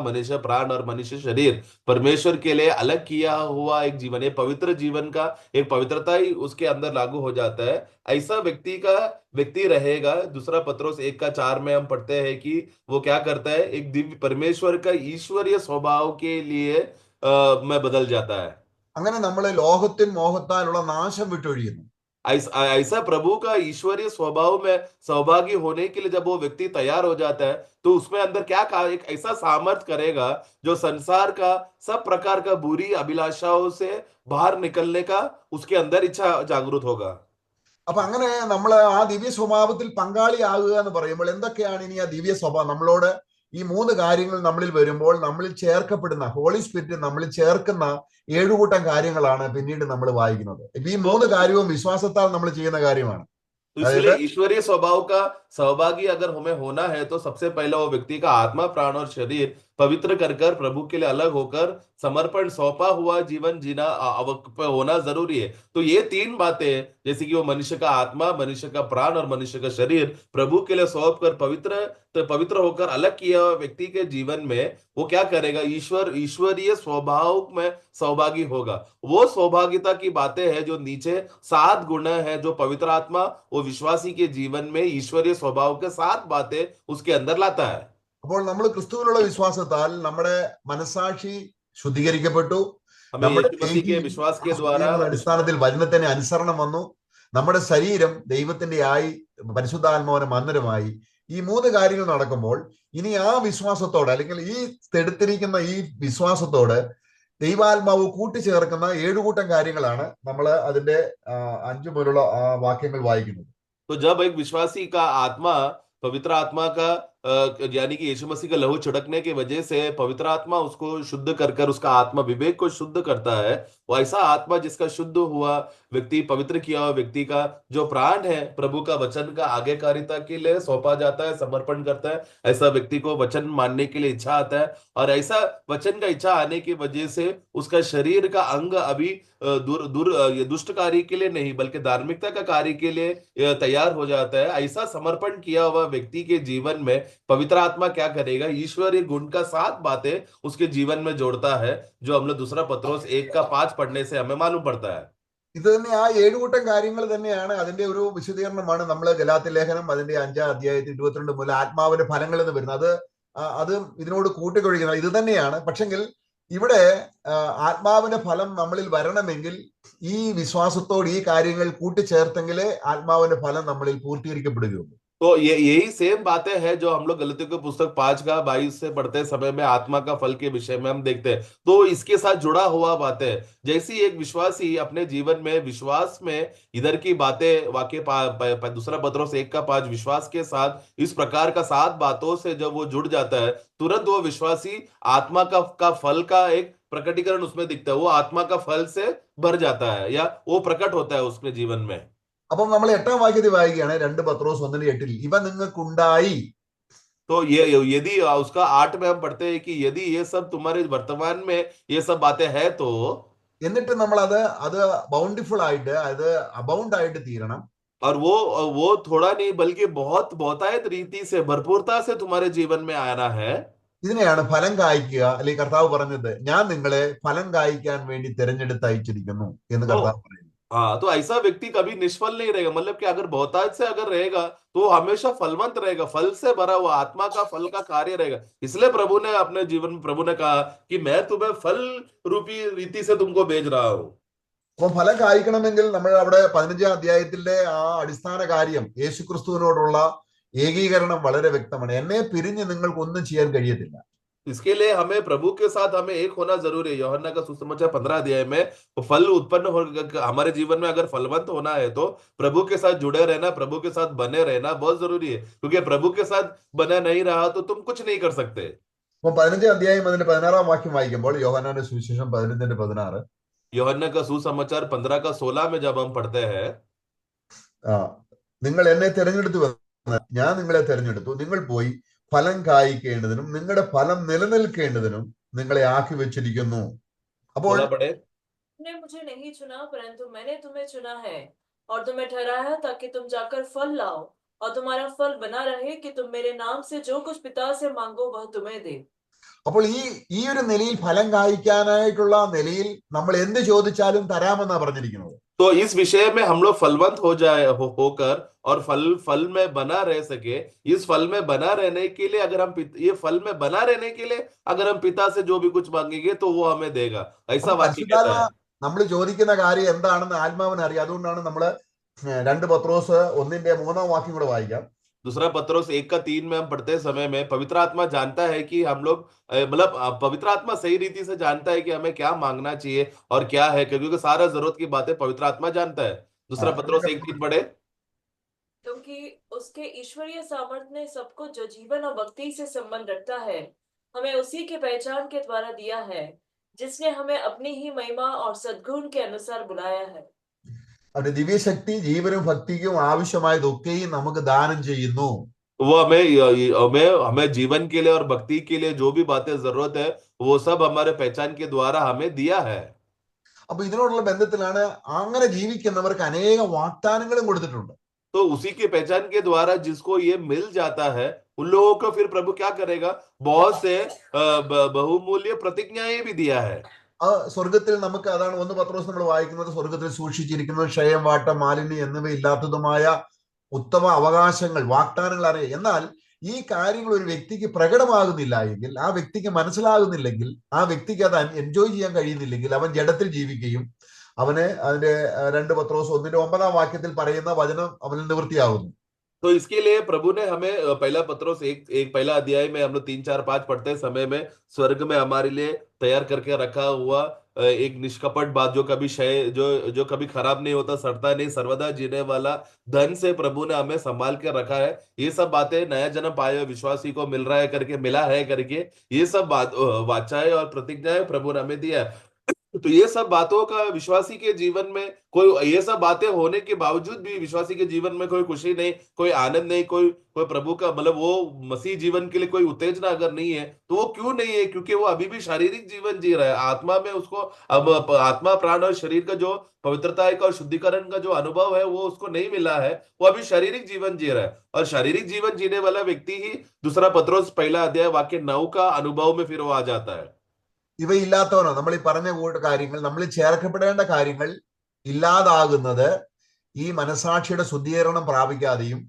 मनुष्य प्राण और मनुष्य शरीर परमेश्वर के लिए अलग किया हुआ एक जीवन, ये पवित्र जीवन का एक पवित्रता ही उसके अंदर लागू हो जाता है। ऐसा व्यक्ति रहेगा। 2 पत्रोस 1:4 में हम पढ़ते हैं कि वो क्या करता है, एक दिव्य परमेश्वर का ईश्वरीय स्वभाव के लिए में बदल जाता है। അങ്ങനെ നമ്മൾ ലോകത്തിൽ മോഹത്താലുള്ള നാശം വിട്ടൊഴിയുന്നു. ऐसा प्रभु का ईश्वरीय स्वभाव में सहभागी होने के लिए जब वो व्यक्ति तैयार हो जाता है तो उसमें अंदर क्या एक ऐसा सामर्थ्य करेगा जो संसार का सब प्रकार का बुरी अभिलाषाओं से बाहर निकलने का उसके अंदर इच्छा जागृत होगा। അപ്പൊ അങ്ങനെ നമ്മൾ ആ ദിവ്യ സ്വഭാവത്തിൽ പങ്കാളിയാകുക എന്ന് പറയുമ്പോൾ എന്തൊക്കെയാണ് ഇനി ആ ദിവ്യ സ്വഭാവം നമ്മളോട് ഈ 3 കാര്യങ്ങൾ നമ്മളിൽ വരുമ്പോൾ നമ്മളിൽ ചേർക്കപ്പെടുന്ന ഹോളി സ്പിരിറ്റ് നമ്മളിൽ ചേർക്കുന്ന 7 കൂട്ടം കാര്യങ്ങളാണ് പിന്നീട് നമ്മൾ വായിക്കുന്നത്. ഈ 3 കാര്യവും വിശ്വാസത്താൽ നമ്മൾ ചെയ്യുന്ന കാര്യമാണ്. तो इसलिए ईश्वरीय स्वभाव का सहभागी अगर हमें होना है तो सबसे पहले वो व्यक्ति का आत्मा प्राण और शरीर पवित्र कर प्रभु के लिए अलग होकर समर्पण सौंपा हुआ जीवन जीना होना जरूरी है। तो ये 3 बातें जैसे कि वो मनुष्य का आत्मा, मनुष्य का प्राण और मनुष्य का शरीर प्रभु के लिए सौंप कर पवित्र होकर अलग किया हुआ व्यक्ति के जीवन में वो क्या करेगा, ईश्वरीय स्वभाव में सहभागी होगा। वो सौभाग्यता की बातें हैं जो नीचे 7 गुण है जो पवित्र आत्मा वो विश्वासी के जीवन में ईश्वरीय स्वभाव के 7 बातें उसके अंदर लाता है। അപ്പോൾ നമ്മൾ ക്രിസ്തുവിലുള്ള വിശ്വാസത്താൽ നമ്മുടെ മനസാക്ഷി ശുദ്ധീകരിക്കപ്പെട്ടു, हमें നമ്മുടെ यीशु मसीह के विश्वास के द्वारा അടിസ്ഥാനത്തിൽ വചനത്തിന് അനുസരണം വന്നു, നമ്മുടെ ശരീരം ദൈവത്തിന്റെ ആയി പരിശുദ്ധാത്മാവിന്റെ മന്ദിരമായി. ഈ 3 കാര്യങ്ങൾ നടക്കുമ്പോൾ ഇനി ആ വിശ്വാസത്തോടെ അല്ലെങ്കിൽ ഈ എടുത്തിരിക്കുന്ന ഈ വിശ്വാസത്തോട് ദൈവാത്മാവ് കൂട്ടിച്ചേർക്കുന്ന 7 കൂട്ടം കാര്യങ്ങളാണ് നമ്മൾ അതിന്റെ 5 മുതലുള്ള വാക്യങ്ങൾ വായിക്കുന്നത്. तो जब एक विश्वासी का आत्मा पवित्र आत्मा का यानी कि यीशु मसीह का लहू छिड़कने की वजह से पवित्र आत्मा उसको शुद्ध कर उसका आत्मा विवेक को शुद्ध करता है, वो ऐसा आत्मा जिसका शुद्ध हुआ व्यक्ति, पवित्र किया हुआ व्यक्ति का जो प्राण है प्रभु का वचन का आज्ञाकारिता के लिए सौंपा जाता है, समर्पण करता है। ऐसा व्यक्ति को वचन मानने के लिए इच्छा आता है और ऐसा वचन का इच्छा आने की वजह से उसका शरीर का अंग अभी दुष्ट कार्य के लिए नहीं बल्कि धार्मिकता का कार्य के लिए तैयार हो जाता है। ऐसा समर्पण किया हुआ व्यक्ति के जीवन में पवित्र आत्मा क्या करेगा, ईश्वरीय गुण का 7 बातें उसके जीवन में जोड़ता है, जो हम लोग 2 पत्रोस 1:5 पढ़ने से हमें मालूम पड़ता है। ഇത് തന്നെ ആ 7 കൂട്ടം കാര്യങ്ങൾ തന്നെയാണ് അതിന്റെ ഒരു വിശദീകരണമാണ് നമ്മൾ ഗലാത്യ ലേഖനം അതിന്റെ 5-ാം അധ്യായത്തിൽ 22 മുതൽ ആത്മാവിന്റെ ഫലങ്ങൾ എന്ന് വരുന്നത്. അത് ഇതിനോട് കൂട്ടിക്കൊഴിക്കുന്നത് ഇത് തന്നെയാണ്. പക്ഷെങ്കിൽ ഇവിടെ ആത്മാവിന്റെ ഫലം നമ്മളിൽ വരണമെങ്കിൽ ഈ വിശ്വാസത്തോട് ഈ കാര്യങ്ങൾ കൂട്ടിച്ചേർത്തെങ്കിലേ ആത്മാവിന്റെ ഫലം നമ്മളിൽ പൂർത്തീകരിക്കപ്പെടുകയുള്ളൂ. तो यही सेम बातें हैं जो हम लोग गलतियों की पुस्तक 5:22 से पढ़ते समय में आत्मा का फल के विषय में हम देखते हैं। तो इसके साथ जुड़ा हुआ बातें जैसी एक विश्वासी अपने जीवन में विश्वास में इधर की बातें वाक्य 2 पत्रोस 1:5 विश्वास के साथ इस प्रकार का 7 बातों से जब वो जुड़ जाता है तुरंत वो विश्वासी आत्मा का फल का एक प्रकटीकरण उसमें दिखता है, वो आत्मा का फल से भर जाता है या वो प्रकट होता है उसके जीवन में। അപ്പം നമ്മൾ 8-ാം വാക്യത്തിൽ വായിക്കുകയാണ് 2 പത്രോസ് 1:8 ഇവ നിങ്ങൾക്കുണ്ടായി. तो ये यदि उसका 8 में हम पढ़ते हैं कि यदि ये सब तुम्हारे वर्तमान में ये सब बातें हैं तो എന്നിട്ട് നമ്മൾ അത് ബൗണ്ടിഫുൾ ആയിട്ട് അത് അബൗണ്ട് ആയിട്ട് തീരണം. और वो थोड़ा नहीं बल्कि बहुत बहुतायत रीति से भरपूरता से तुम्हारे जीवन में आना है. ഇതിനെയാണ് ഫലം കായ്ക്കുക, അല്ലെങ്കിൽ കർത്താവ് പറഞ്ഞത് ഞാൻ നിങ്ങളെ ഫലം കായ്ക്കാൻ വേണ്ടി തിരഞ്ഞെടുത്ത് അയച്ചിരിക്കുന്നു എന്ന് तो കർത്താവ് പറയുന്നു. हाँ, तो ऐसा व्यक्ति कभी निष्फल नहीं रहेगा. मतलब कि अगर बहुतायत से अगर रहेगा तो वो हमेशा फलवंत रहेगा, फल से भरा हुआ आत्मा का फल का कार्य रहेगा. इसलिए प्रभु ने अपने जीवन में प्रभु ने कहा कि मैं तुम्हें फल रूपी रीति से तुमको भेज रहा हूं. അപ്പം ഫലം കായ്ക്കണമെങ്കിൽ നമ്മൾ അവിടെ 15-ാം അധ്യായത്തിലെ ആ അടിസ്ഥാന കാര്യം യേശുക്രിസ്തുവിനോടുള്ള ഏകീകരണം വളരെ വ്യക്തമാണ്. എന്നെ പിരിഞ്ഞ് നിങ്ങൾക്ക് ഒന്നും ചെയ്യാൻ കഴിയത്തില്ല. इसके लिए हमें प्रभु के साथ हमें एक होना जरूरी है. यूहन्ना का सुसमाचार 15 अध्याय में फल उत्पन्न हो हमारे जीवन में अगर फलवंत होना है तो प्रभु के साथ जुड़े रहना, प्रभु के साथ बने रहना बहुत जरूरी है. क्योंकि प्रभु के साथ बना नहीं रहा तो तुम कुछ नहीं कर सकते. അപ്പൊ 15-ാം അധ്യായം അതിന്റെ 16-ാം വാക്യം വായിക്കുമ്പോൾ യോഹന്നാന്റെ സുവിശേഷം 15:16 यूहन्ना का सुसमाचार 15 का 16 में जब हम पढ़ते हैं ആ നിങ്ങൾ എന്നെ തിരഞ്ഞെടുത്തു വന്ന് ഞാൻ നിങ്ങളെ തിരഞ്ഞെടുത്തു, നിങ്ങൾ പോയി ഫലം കായ്ക്കേണ്ടതിനും നിങ്ങളുടെ ഫലം നിലനിൽക്കേണ്ടതിനും നിങ്ങളെ ആക്കി വെച്ചിരിക്കുന്നു. അപ്പോൾ थोड़ा पढ़े. तुमने मुझे नहीं चुना परंतु मैंने तुम्हें चुना है और तुम्हें ठहराया ताकि तुम जाकर फल लाओ और तुम्हारा फल बना रहे कि तुम मेरे नाम से जो कुछ पिता से मांगो वह तुम्हें दे. അപ്പോൾ ഈ ഒരു നിലയിൽ ഫലം കായ്ക്കാനായിട്ടുള്ള നിലയിൽ നമ്മൾ എന്ത് ചോദിച്ചാലും തരാമെന്നാണ് പറഞ്ഞിരിക്കുന്നത്. तो इस विषय में हम लोग फलवंत हो जाए होकर और फल में बना रह सके. इस फल में बना रहने के लिए अगर हम ये फल में बना रहने के लिए अगर हम पिता से जो भी कुछ मांगेंगे तो वो हमें देगा. ऐसा അപ്പൊ वाक्य कहता പരിശുദ്ധാത്മ है. നമ്മൾ ചോദിക്കുന്ന കാര്യം എന്താണെന്ന് ആത്മാവിന് അറിയാം. അതുകൊണ്ടാണ് നമ്മൾ 2 പത്രോസ് 1:3 വാക്യം കൂടെ വായിക്കാം. दूसरा पत्रोस 1 का 3 में हम पढ़ते समय में पवित्र आत्मा जानता है कि हम लोग मतलब पवित्र आत्मा सही रीति से जानता है कि हमें क्या मांगना चाहिए और क्या है, क्योंकि सारा जरूरत की बातें पवित्र आत्मा जानता है. दूसरा पत्रोस 1:3 पढ़े. क्योंकि उसके ईश्वरीय सामर्थ्य ने सबको जो जीवन और भक्ति से संबंध रखता है हमें उसी के पहचान के द्वारा दिया है, जिसने हमें अपनी ही महिमा और सद्गुण के अनुसार बुलाया है. അവന്റെ ദിവ്യശക്തി ജീവനും ഭക്തിക്കും ആവശ്യമായതൊക്കെയും നമുക്ക് ദാനം ചെയ്യുന്നു. वो हमें जीवन के लिए और भक्ति के लिए जो भी बातें जरूरत है वो सब हमारे पहचान के द्वारा हमें दिया है. അപ്പൊ ഇതിനോടുള്ള ബന്ധത്തിലാണ് അങ്ങനെ ജീവിക്കുന്നവർക്ക് അനേക വാഗ്ദാനങ്ങളും കൊടുത്തിട്ടുണ്ട്. तो उसी के पहचान के द्वारा जिसको ये मिल जाता है उन लोगों को फिर प्रभु क्या करेगा, बहुत से बहुमूल्य प्रतिज्ञाएं भी दिया है. ആ സ്വർഗത്തിൽ നമുക്ക് അതാണ് 1 പത്രോസ് നമ്മൾ വായിക്കുന്നത്, സ്വർഗത്തിൽ സൂക്ഷിച്ചിരിക്കുന്നത് ക്ഷയം വാട്ടം മാലിന്യം എന്നിവ ഇല്ലാത്തതുമായ ഉത്തമ അവകാശങ്ങൾ വാഗ്ദാനങ്ങൾ അറിയാം. എന്നാൽ ഈ കാര്യങ്ങൾ ഒരു വ്യക്തിക്ക് പ്രകടമാകുന്നില്ല എങ്കിൽ, ആ വ്യക്തിക്ക് മനസ്സിലാകുന്നില്ലെങ്കിൽ, ആ വ്യക്തിക്ക് അത് എൻജോയ് ചെയ്യാൻ കഴിയുന്നില്ലെങ്കിൽ അവൻ ജഡത്തിൽ ജീവിക്കുകയും അവന് അതിന്റെ 2 പത്രോസ് 1:9 വാക്യത്തിൽ പറയുന്ന വചനം അവനിൽ നിവൃത്തിയാകുന്നു. तो इसके लिए प्रभु ने हमें पहला पत्रोस एक पहला अध्याय में हम लोग 3 4 5 पढ़ते समय में स्वर्ग में हमारे लिए तैयार करके रखा हुआ एक निष्कपट बात जो कभी जो कभी खराब नहीं होता, सड़ता नहीं, सर्वदा जीने वाला धन से प्रभु ने हमें संभाल के रखा है. ये सब बातें नया जन्म पाए हुए विश्वासी को मिल रहा है करके मिला है करके ये सब बात वाचाएं और प्रतिज्ञाएं प्रभु ने हमें दिया है. तो ये सब बातों का विश्वासी के जीवन में कोई, ये सब बातें होने के बावजूद भी विश्वासी के जीवन में कोई खुशी नहीं, कोई आनंद नहीं, कोई प्रभु का मतलब वो मसीह जीवन के लिए कोई उत्तेजना अगर नहीं है तो वो क्यों नहीं है? क्योंकि वो अभी भी शारीरिक जीवन जी रहा है. आत्मा में उसको अब आत्मा प्राण और शरीर का जो पवित्रता का और शुद्धिकरण का जो अनुभव है वो उसको नहीं मिला है. वो अभी शारीरिक जीवन जी रहा है और शारीरिक जीवन जीने वाला व्यक्ति ही दूसरा पत्रोस पहला अध्याय वाक्य 9 का अनुभव में फिर वो आ जाता है. ഇവയില്ലാത്തവനോ നമ്മൾ ഈ പറഞ്ഞ കാര്യങ്ങൾ, നമ്മൾ ചേർക്കപ്പെടേണ്ട കാര്യങ്ങൾ ഇല്ലാതാകുന്നത് ഈ മനസാക്ഷിയുടെ ശുദ്ധീകരണം പ്രാപിക്കാതെയും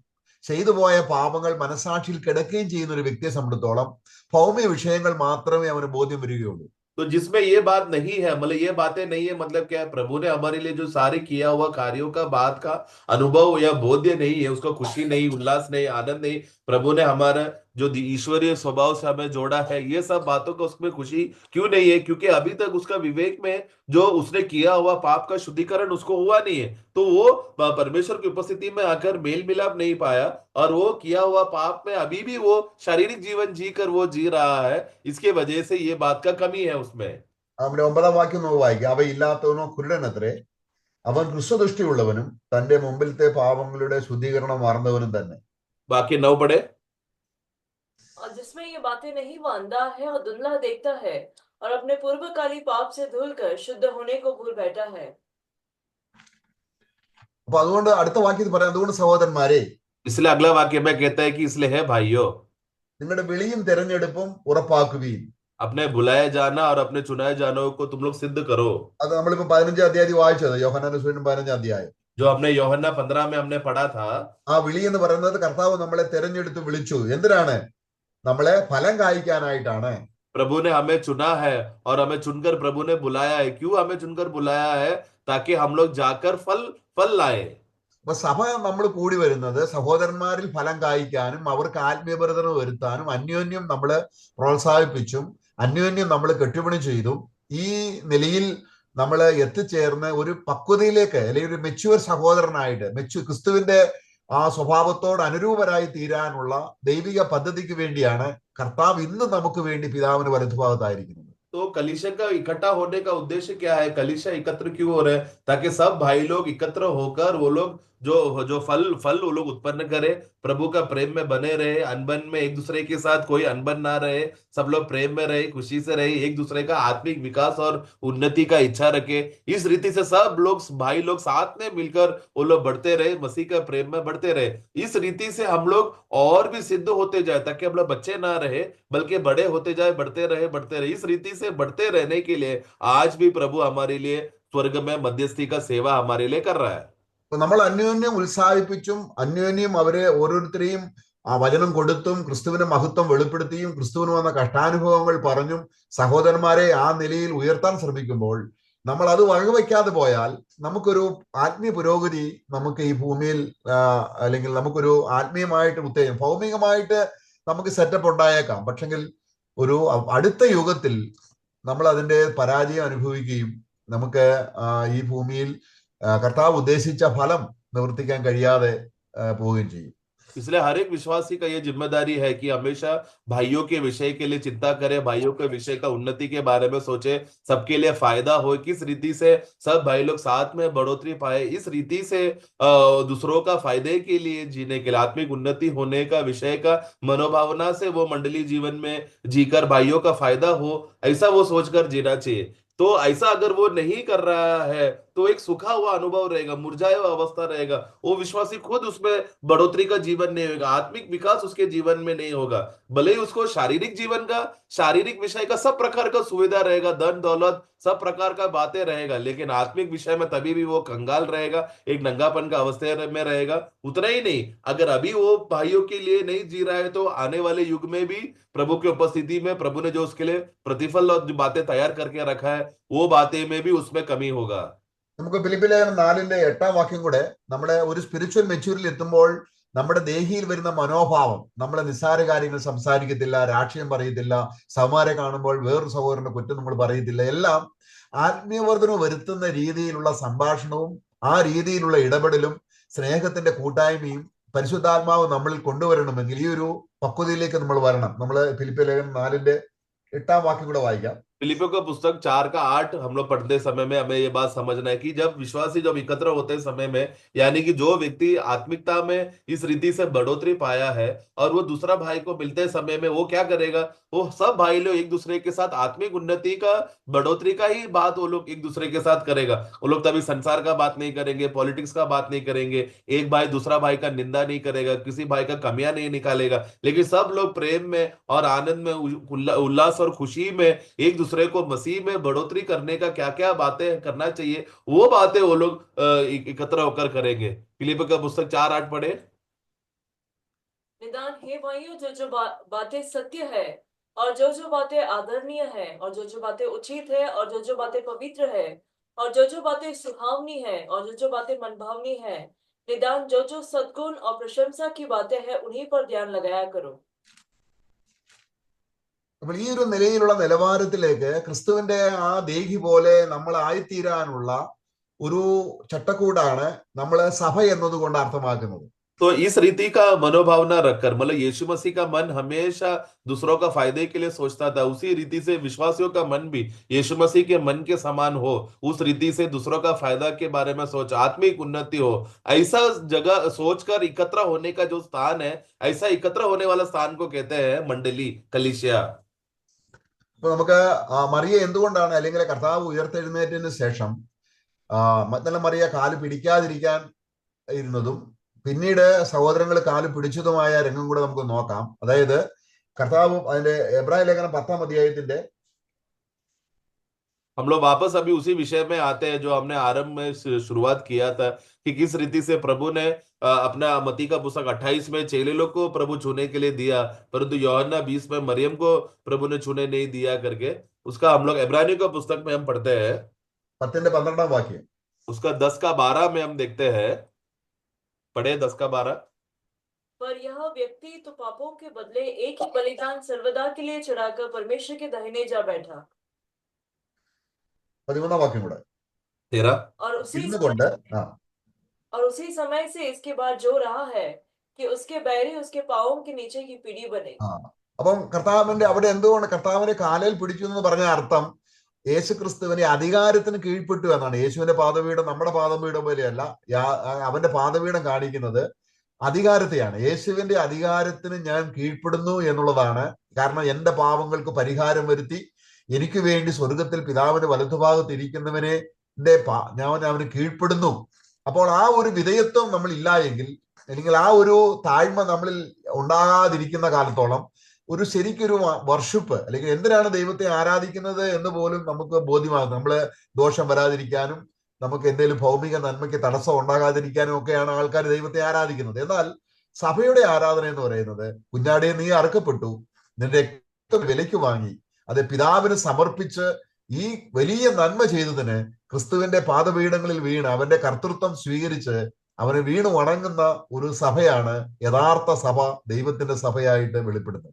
ചെയ്തു പോയ പാപങ്ങൾ മനസാക്ഷിയിൽ കിടക്കുകയും ചെയ്യുന്ന ഒരു വ്യക്തിയെ സംബന്ധിച്ചോളം ഭൗമ്യ വിഷയങ്ങൾ മാത്രമേ അവന് ബോധ്യം വരികയുള്ളൂ. तो जिसमें ये बात नहीं है, मतलब ये बातें नहीं है, मतलब क्या है, प्रभु ने हमारे लिए जो सारे किया हुआ कार्यों का बात का अनुभव या बोध्य नहीं है, उसको खुशी नहीं, उल्लास नहीं, आनंद नहीं. प्रभु ने हमारा जो ईश्वरीय स्वभाव से हमें जोड़ा है, ये सब बातों का उसमें खुशी क्यों नहीं है? क्योंकि अभी तक उसका विवेक में जो उसने किया हुआ पाप का शुद्धिकरण उसको हुआ नहीं है. तो वो परमेश्वर की उपस्थिति में आकर मेल मिलाप नहीं पाया और वो किया हुआ पाप में अभी भी वो शारीरिक जीवन जीकर वो जी रहा है. इसके वजह से ये बात का कमी है उसमें. അവിടെ 9 വാക്യം നോക്ക് വായിക്കാം. അവയില്ലാത്തവനോ കുരുടനത്രേ, അവൻ ക്രിസ്തുദൃഷ്ടിയുള്ളവനും തന്റെ മുമ്പിലത്തെ പാപങ്ങളുടെ ശുദ്ധീകരണം മറന്നവനും തന്നെ. बाकी 9 पढ़े। और जिसमें ये बातें नहीं, वो अंधा है और धुंधला देखता है और अपने पूर्वकाली पाप से धुलकर शुद्ध होने को भूल बैठा है। അപ്പൊ അതുകൊണ്ട് അടുത്ത വാക്യത്തിൽ പറയാം, അതുകൊണ്ട് സഹോദരന്മാരെ, इसलिए अगला वाक्य में कहता है कि इसलिए है भाइयों, നിങ്ങളുടെ വിളിയും തെരഞ്ഞെടുപ്പും ഉറപ്പാക്കുവീൻ. अपने बुलाए जाना और अपने चुनाए जाना को तुम लोग सिद्ध करो। അത് നമ്മളിപ്പോ 15 അധ്യായം വായിച്ചത്, യോഹന്നാന്റെ സുവിശേഷം 15 അധ്യായം. जो हमने यूहन्ना 15 में हमने पढ़ा था, ആ വിളി എന്ന് പറയുന്നത് കർത്താവ് നമ്മളെ തെരഞ്ഞെടുത്ത് വിളിച്ചു. എന്തിനാണ്? നമ്മളെ ഫലം കായ്ക്കാനായിട്ടാണ്. प्रभु ने हमें चुना है और हमें चुनकर प्रभु ने बुलाया है। क्यों हमें चुनकर बुलाया है? ताकि हम लोग जाकर फल लाए। അപ്പൊ സഭ നമ്മൾ കൂടി വരുന്നത് സഹോദരന്മാരിൽ ഫലം കായ്ക്കാനും അവർക്ക് ആത്മീയപരതനം വരുത്താനും അന്യോന്യം നമ്മൾ പ്രോത്സാഹിപ്പിച്ചും അന്യോന്യം നമ്മൾ കെട്ടുപണി ചെയ്തും ഈ നിലയിൽ നമ്മൾ എത്തിച്ചേർന്ന് ഒരു പക്വതയിലേക്ക്, അല്ലെങ്കിൽ ഒരു മെച്യൂർ സഹോദരനായിട്ട്, ക്രിസ്തുവിന്റെ ആ സ്വഭാവത്തോട് അനുരൂപരായി തീരാനുള്ള ദൈവിക പദ്ധതിക്ക് വേണ്ടിയാണ് കർത്താവ് ഇന്ന് നമുക്ക് വേണ്ടി പിതാവിന് വലതുഭാഗത്തായിരിക്കുന്നത്. तो कलीसिया का इकट्ठा होने का उद्देश्य क्या है? कलीसिया एकत्र क्यों हो रहे हैं? ताकि सब भाई लोग एकत्र होकर वो लोग जो फल वो लोग उत्पन्न करे, प्रभु का प्रेम में बने रहे, अनबन में एक दूसरे के साथ कोई अनबन ना रहे, सब लोग प्रेम में रहे, खुशी से रहे, एक दूसरे का आत्मिक विकास और उन्नति का इच्छा रखे। इस रीति से सब लोग भाई लोग साथ में मिलकर वो लोग बढ़ते रहे, मसीह का प्रेम में बढ़ते रहे। इस रीति से हम लोग और भी सिद्ध होते जाए, ताकि हम लोग बच्चे ना रहे बल्कि बड़े होते जाए, बढ़ते रहे। इस रीति से बढ़ते रहने के लिए आज भी प्रभु हमारे लिए स्वर्ग में मध्यस्थी का सेवा हमारे लिए कर रहा है। അപ്പൊ നമ്മൾ അന്യോന്യം ഉത്സാഹിപ്പിച്ചും അന്യോന്യം അവരെ ഓരോരുത്തരെയും ആ വചനം കൊടുത്തും ക്രിസ്തുവിന്റെ മഹത്വം വെളിപ്പെടുത്തിയും ക്രിസ്തുവിന് വന്ന കഷ്ടാനുഭവങ്ങൾ പറഞ്ഞും സഹോദരന്മാരെ ആ നിലയിൽ ഉയർത്താൻ ശ്രമിക്കുമ്പോൾ നമ്മൾ അത് വകവയ്ക്കാതെ പോയാൽ നമുക്കൊരു ആത്മീയ പുരോഗതി നമുക്ക് ഈ ഭൂമിയിൽ അല്ലെങ്കിൽ നമുക്കൊരു ആത്മീയമായിട്ട് ഉത്തേജനം, ഭൗമികമായിട്ട് നമുക്ക് സെറ്റപ്പ് ഉണ്ടായേക്കാം. പക്ഷെങ്കിൽ ഒരു അടുത്ത യുഗത്തിൽ നമ്മൾ അതിന്റെ പരാജയം അനുഭവിക്കുകയും നമുക്ക് ഈ ഭൂമിയിൽ കർത്താവ് ഉദ്ദേശിച്ച ഫലം നിവർത്തിക്കാൻ കഴിയാതെ പോവുകയും ചെയ്യും. इसलिए हर एक विश्वासी का ये जिम्मेदारी है कि हमेशा भाइयों के विषय के लिए चिंता करे, भाइयों के विषय का उन्नति के बारे में सोचे, सबके लिए फायदा हो, किस रीति से सब भाई लोग साथ में बढ़ोतरी पाए, इस रीति से दूसरों का फायदे के लिए जीने के लिए, आत्मिक उन्नति होने का विषय का मनोभावना से वो मंडली जीवन में जीकर भाइयों का फायदा हो, ऐसा वो सोचकर जीना चाहिए। तो ऐसा अगर वो नहीं कर रहा है तो एक सूखा हुआ अनुभव रहेगा, मुरझाया हुआ अवस्था रहेगा, वो विश्वासी खुद उसमें बढ़ोतरी का जीवन नहीं होगा, आत्मिक विकास उसके जीवन में नहीं होगा। भले ही उसको शारीरिक जीवन का, शारीरिक विषय का सब प्रकार का सुविधा रहेगा, धन दौलत सब प्रकार का बातें रहेगा, लेकिन आत्मिक विषय में तभी भी वो कंगाल रहेगा, एक नंगापन का अवस्था में रहेगा। उतना ही नहीं, अगर अभी वो भाइयों के लिए नहीं जी रहा है तो आने वाले युग में भी प्रभु की उपस्थिति में प्रभु ने जो उसके लिए प्रतिफल और जो बातें तैयार करके रखा है वो बातें में भी उसमें कमी होगा। നമുക്ക് ഫിലിപ്പി ലേഖനം 4:8 വാക്യം കൂടെ, നമ്മുടെ ഒരു സ്പിരിച്വൽ മെച്യൂരിറ്റിയിൽ എത്തുമ്പോൾ നമ്മുടെ ദേഹിയിൽ വരുന്ന മനോഭാവം, നമ്മളെ നിസ്സാര കാര്യങ്ങൾ സംസാരിക്കത്തില്ല, രാഷ്ട്രീയം പറയത്തില്ല, സഹോദരനെ കാണുമ്പോൾ വേറൊരു സഹോദരന്റെ കുറ്റം നമ്മൾ പറയത്തില്ല, എല്ലാം ആത്മീയവർദ്ധനം വരുത്തുന്ന രീതിയിലുള്ള സംഭാഷണവും ആ രീതിയിലുള്ള ഇടപെടലും സ്നേഹത്തിന്റെ കൂട്ടായ്മയും പരിശുദ്ധാത്മാവ് നമ്മളിൽ കൊണ്ടുവരണമെങ്കിൽ ഈ ഒരു പക്വതയിലേക്ക് നമ്മൾ വരണം. നമ്മൾ ഫിലിപ്പി ലേഖനം 4:8 വാക്യം കൂടെ വായിക്കാം. फिलिपियों का पुस्तक 4:8 हम लोग पढ़ते समय में हमें ये बात समझना है कि जब विश्वासी जब एकत्र होते समय में, यानी कि जो व्यक्ति आत्मिकता में इस रीति से बढ़ोतरी पाया है और वो दूसरा भाई को मिलते समय में वो क्या करेगा, वो सब भाई लोग एक दूसरे के साथ आत्मिक उन्नति का, बढ़ोतरी का ही बात वो लोग एक दूसरे के साथ करेगा। वो लोग तभी संसार का बात नहीं करेंगे, पॉलिटिक्स का बात नहीं करेंगे, एक भाई दूसरा भाई का निंदा नहीं करेगा, किसी भाई का कमियां नहीं निकालेगा, लेकिन सब लोग प्रेम में और आनंद में, उल्लास और खुशी में एक दूसरे को मसीह में बढ़ोतरी करने का क्या क्या बातें करना चाहिए वो बातें वो लोग एकत्र होकर करेंगे। फिलिपियों का पुस्तक 4:8 पढ़े। निदान हे भाइयों, जो बातें सत्य है और जो बातें आदरणीय है और जो बातें उचित है और जो बातें पवित्र है और जो बातें सुहावनी है और जो बातें मनभावनी है, निदान जो सद्गुण और प्रशंसा की बातें हैं उन्हीं पर ध्यान लगाया करो। അപ്പോൾ ഈ ഒരു നിലയിലുള്ള നിലവാരത്തിലേക്ക് ക്രിസ്തുവിന്റെ ആ ദേഹി പോലെ നമ്മൾ ആയിത്തീരാനുള്ള ഒരു ചട്ടക്കൂടാണ് നമ്മൾ സഭ എന്നതുകൊണ്ട് അർത്ഥമാക്കുന്നത്. तो इस रीति का मनोभावना रखकर, मतलब यीशु मसीह का मन हमेशा दूसरों का फायदे के लिए सोचता था, उसी रीति से विश्वासियों का मन भी यीशु मसीह के मन के समान हो, उस रीति से दूसरों का फायदा के बारे में सोच, आत्मिक उन्नति हो, ऐसा जगह सोचकर एकत्र होने का जो स्थान है, ऐसा एकत्र होने वाला स्थान को कहते हैं मंडली, कलीसिया। ഇപ്പൊ നമുക്ക് മറിയ എന്തുകൊണ്ടാണ്, അല്ലെങ്കിൽ കർത്താവ് ഉയർത്തെഴുന്നേറ്റതിന് ശേഷം മഗ്ദല മറിയ കാല് പിടിക്കാതിരിക്കാൻ ഇരുന്നതും പിന്നീട് സഹോദരങ്ങൾ കാല് പിടിച്ചതുമായ രംഗം കൂടെ നമുക്ക് നോക്കാം. അതായത് കർത്താവ് അതിന്റെ എബ്രായ ലേഖനം 10-ാം അധ്യായത്തിന്റെ हम लोग वापस अभी उसी विषय में आते हैं जो हमने आरंभ में शुरुआत किया था, कि किस रीति से प्रभु ने अपना मत्ती का पुस्तक 28 में चेले लोग को प्रभु छूने के लिए दिया, परंतु यूहन्ना 20 में मरियम को प्रभु ने छूने नहीं दिया करके। उसका हम लोग इब्रानियों का पुस्तक में हम पढ़ते हैं, 10-ന്റെ 12-ാം വാക്യം. उसका 10 का 12 में हम देखते हैं, पढ़े 10 का 12। पर यह व्यक्ति तो पापों के बदले एक ही बलिदान सर्वदा के लिए चढ़ाकर परमेश्वर के दाहिने जा बैठा, 13-ാം വാക്യം കൂടെ 13। और उसी ഇരുന്നു കൊണ്ട് समय से इसके बाद जो रहा है कि उसके बैरी उसके पाँवों के नीचे की पीढ़ी बने। അപ്പം കർത്താവിന്റെ അവിടെ എന്തുകൊണ്ട് കർത്താവിന്റെ കാലയിൽ പിടിച്ചു എന്ന് പറഞ്ഞ അർത്ഥം യേശു ക്രിസ്തുവിനെ അധികാരത്തിന് കീഴ്പ്പെട്ടു എന്നാണ്. യേശുവിന്റെ പാദപീഠം നമ്മുടെ പാദപീഠം പോലെയല്ല. അവന്റെ പാദപീഠം കാണിക്കുന്നത് അധികാരത്തെയാണ്. യേശുവിന്റെ അധികാരത്തിന് ഞാൻ കീഴ്പ്പെടുന്നു എന്നുള്ളതാണ്. കാരണം എന്റെ പാപങ്ങൾക്ക് പരിഹാരം വരുത്തി എനിക്ക് വേണ്ടി സ്വർഗത്തിൽ പിതാവിന്റെ വലതുഭാഗത്ത് ഇരിക്കുന്നവനെ ഞാൻ അവന് കീഴ്പ്പെടുന്നു. അപ്പോൾ ആ ഒരു വിധേയത്വം നമ്മൾ ഇല്ല എങ്കിൽ, അല്ലെങ്കിൽ ആ ഒരു താഴ്മ നമ്മളിൽ ഉണ്ടാകാതിരിക്കുന്ന കാലത്തോളം ഒരു ശരിക്കൊരു വർഷിപ്പ്, അല്ലെങ്കിൽ എന്തിനാണ് ദൈവത്തെ ആരാധിക്കുന്നത് എന്ന് പോലും നമുക്ക് ബോധ്യമാകും. നമ്മള് ദോഷം വരാതിരിക്കാനും നമുക്ക് എന്തെങ്കിലും ഭൗമിക നന്മയ്ക്ക് തടസ്സം ഉണ്ടാകാതിരിക്കാനും ഒക്കെയാണ് ആൾക്കാർ ദൈവത്തെ ആരാധിക്കുന്നത്. എന്നാൽ സഭയുടെ ആരാധന എന്ന് പറയുന്നത്, കുഞ്ഞാടിയെ നീ അറുക്കപ്പെട്ടു, നിന്റെ രക്തം വിലയ്ക്ക് വാങ്ങി അത് പിതാവിന് സമർപ്പിച്ച് ഈ വലിയ നന്മ ചെയ്തതിന് ക്രിസ്തുവിന്റെ പാദപീഠങ്ങളിൽ വീണ് അവന്റെ കർത്തൃത്വം സ്വീകരിച്ച് അവന് വീണ് വണങ്ങുന്ന ഒരു സഭയാണ് യഥാർത്ഥ സഭ, ദൈവത്തിന്റെ സഭയായിട്ട് വെളിപ്പെടുന്നത്.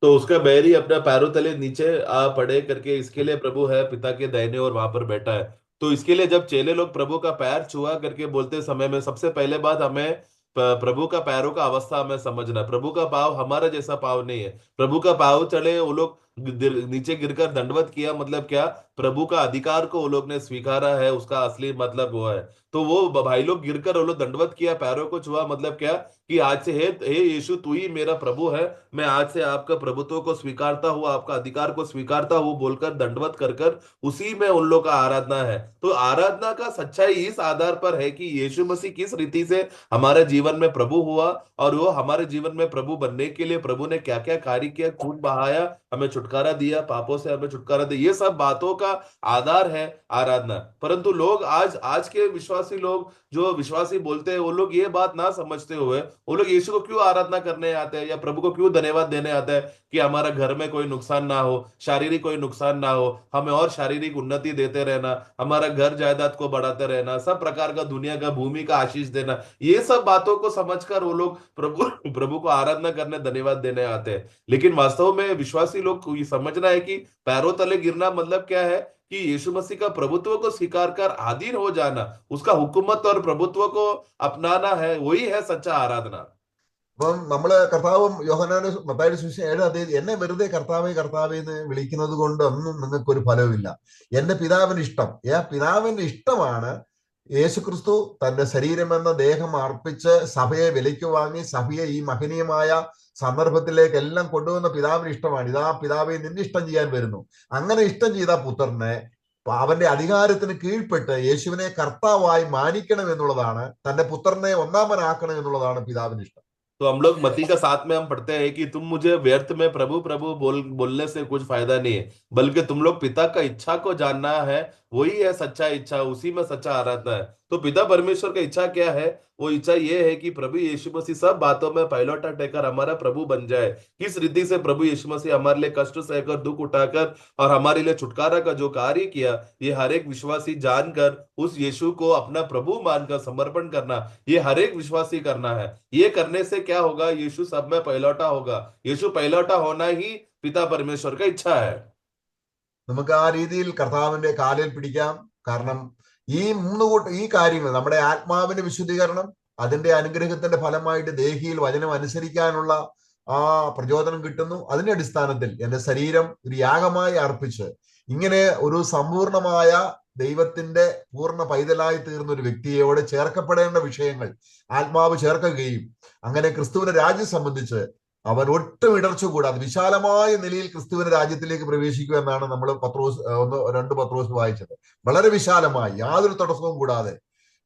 तो उसका बैरी अपना पैरों तले नीचे आ पड़े करके, इसके लिए प्रभु है पिता के दाहिने और वहां पर बैठा है। तो इसके लिए जब चेले लोग प्रभु का पैर छुआ करके बोलते समय में, सबसे पहले बात हमें प्रभु का पैरों का अवस्था हमें समझना। प्रभु का पाव हमारा जैसा पाव नहीं है। प्रभु का पाव चढ़े वो लोग नीचे गिरकर दंडवत किया, मतलब क्या, प्रभु का अधिकार को वो लोग ने स्वीकारा है, उसका असली मतलब वो है। तो वो भाई लोग गिरकर वो लोग दंडवत किया, पैरों को छुआ, मतलब क्या, कि आज से हे यीशु तू ही मेरा प्रभु है, मैं आज से आपका प्रभुत्व को स्वीकारता हूँ, आपका अधिकार को स्वीकारता हूँ बोलकर दंडवत कर कर उसी में उन लोग का आराधना है। तो आराधना का सच्चाई इस आधार पर है कि यीशु मसीह किस रीति से हमारे जीवन में प्रभु हुआ, और वो हमारे जीवन में प्रभु बनने के लिए प्रभु ने क्या क्या कार्य किया, खून बहाया, हमें छुटकारा दिया, पापों से हमें छुटकारा दिया, ये सब बातों का आधार है आराधना। परंतु लोग आज के विश्वासी लोग जो विश्वासी बोलते हैं, वो लोग ये बात ना समझते हुए वो लोग यीशु को क्यों आराधना करने आते हैं, या प्रभु को क्यों धन्यवाद देने आते हैं कि हमारा घर में कोई नुकसान ना हो, शारीरिक कोई नुकसान ना हो, हमें और शारीरिक उन्नति देते रहना, हमारा घर जायदाद को बढ़ाते रहना, सब प्रकार का दुनिया का भूमि का आशीष देना, ये सब बातों को समझकर वो लोग प्रभु को आराधना करने, धन्यवाद देने आते हैं। लेकिन वास्तव में विश्वासी लोग को ये समझना है कि पैरों तले गिरना मतलब क्या है, कि यीशु मसीह का प्रभुत्व को स्वीकार कर अधीन हो जाना, उसका हुकूमत और प्रभुत्व को अपनाना है, वही है सच्चा आराधना। അപ്പം നമ്മള് കർത്താവും യോഹന്നാന്റെ മത്തായിയുടെ സുവിശേഷം 7-ാം അധ്യായത്തിൽ എന്നെ വെറുതെ കർത്താവേ കർത്താവേ എന്ന് വിളിക്കുന്നത് കൊണ്ട് ഒന്നും നിങ്ങൾക്കൊരു ഫലവുമില്ല. എന്റെ പിതാവിന്റെ ഇഷ്ടം, പിതാവിന്റെ ഇഷ്ടമാണ് യേശുക്രിസ്തു തന്റെ ശരീരമെന്ന ദേഹം അർപ്പിച്ച് സഭയെ വിലയ്ക്ക് വാങ്ങി സഭയെ ഈ മഹനീയമായ സന്ദർഭത്തിലേക്ക് എല്ലാം കൊണ്ടുവന്ന പിതാവിന് ഇഷ്ടമാണ്. ഇതാ പിതാവെ നിന്നെ ഇഷ്ടം ചെയ്യാൻ വരുന്നു. അങ്ങനെ ഇഷ്ടം ചെയ്ത പുത്രനെ അവന്റെ അധികാരത്തിന് കീഴ്പ്പെട്ട് യേശുവിനെ കർത്താവായി മാനിക്കണം എന്നുള്ളതാണ്, തന്റെ പുത്രനെ ഒന്നാമനാക്കണം എന്നുള്ളതാണ് പിതാവിന്റെ ഇഷ്ടം. तो हम लोग मत्ती का 7 में हम पढ़ते हैं कि तुम मुझे व्यर्थ में प्रभु प्रभु बोलने से कुछ फायदा नहीं है, बल्कि तुम लोग पिता का इच्छा को जानना है, वही है सच्चा इच्छा, उसी में सच्चा आराधना है। तो पिता परमेश्वर का इच्छा क्या है, वो इच्छा ये है कि प्रभु यीशु मसीह सब बातों में पहलौठा टेकर हमारा प्रभु बन जाए। किस रीति से प्रभु यीशु मसीह हमारे लिए कष्ट सहकर, दुख उठाकर और हमारे लिए छुटकारा का जो कार्य किया, ये हर एक विश्वासी जानकर उस यीशु को अपना प्रभु मानकर समर्पण करना, ये हर एक विश्वासी करना है। ये करने से क्या होगा, यीशु सब में पहलौठा होगा। यीशु पहलौठा होना ही पिता परमेश्वर का इच्छा है। നമുക്ക് ആ രീതിയിൽ കർത്താവിന്റെ കാലിൽ പിടിക്കാം. കാരണം ഈ ഈ കാര്യങ്ങൾ, നമ്മുടെ ആത്മാവിന്റെ വിശുദ്ധീകരണം, അതിന്റെ അനുഗ്രഹത്തിന്റെ ഫലമായിട്ട് ദേഹിയിൽ വചനം അനുസരിക്കാനുള്ള ആ പ്രചോദനം കിട്ടുന്നു. അതിന്റെ അടിസ്ഥാനത്തിൽ എന്റെ ശരീരം ഒരു യാഗമായി അർപ്പിച്ച് ഇങ്ങനെ ഒരു സമ്പൂർണമായ ദൈവത്തിന്റെ പൂർണ്ണ പൈതലായി തീർന്ന ഒരു വ്യക്തിയോട് ചേർക്കപ്പെടേണ്ട വിഷയങ്ങൾ ആത്മാവ് ചേർക്കുകയും അങ്ങനെ ക്രിസ്തുവിന്റെ രാജ്യം സംബന്ധിച്ച് അവൻ ഒട്ടും ഇടർച്ച കൂടാതെ വിശാലമായ നിലയിൽ ക്രിസ്തുവിന്റെ രാജ്യത്തിലേക്ക് പ്രവേശിക്കുക എന്നാണ് നമ്മൾ രണ്ട് പത്രോസ് വായിച്ചത്. വളരെ വിശാലമായി യാതൊരു തടസ്സവും കൂടാതെ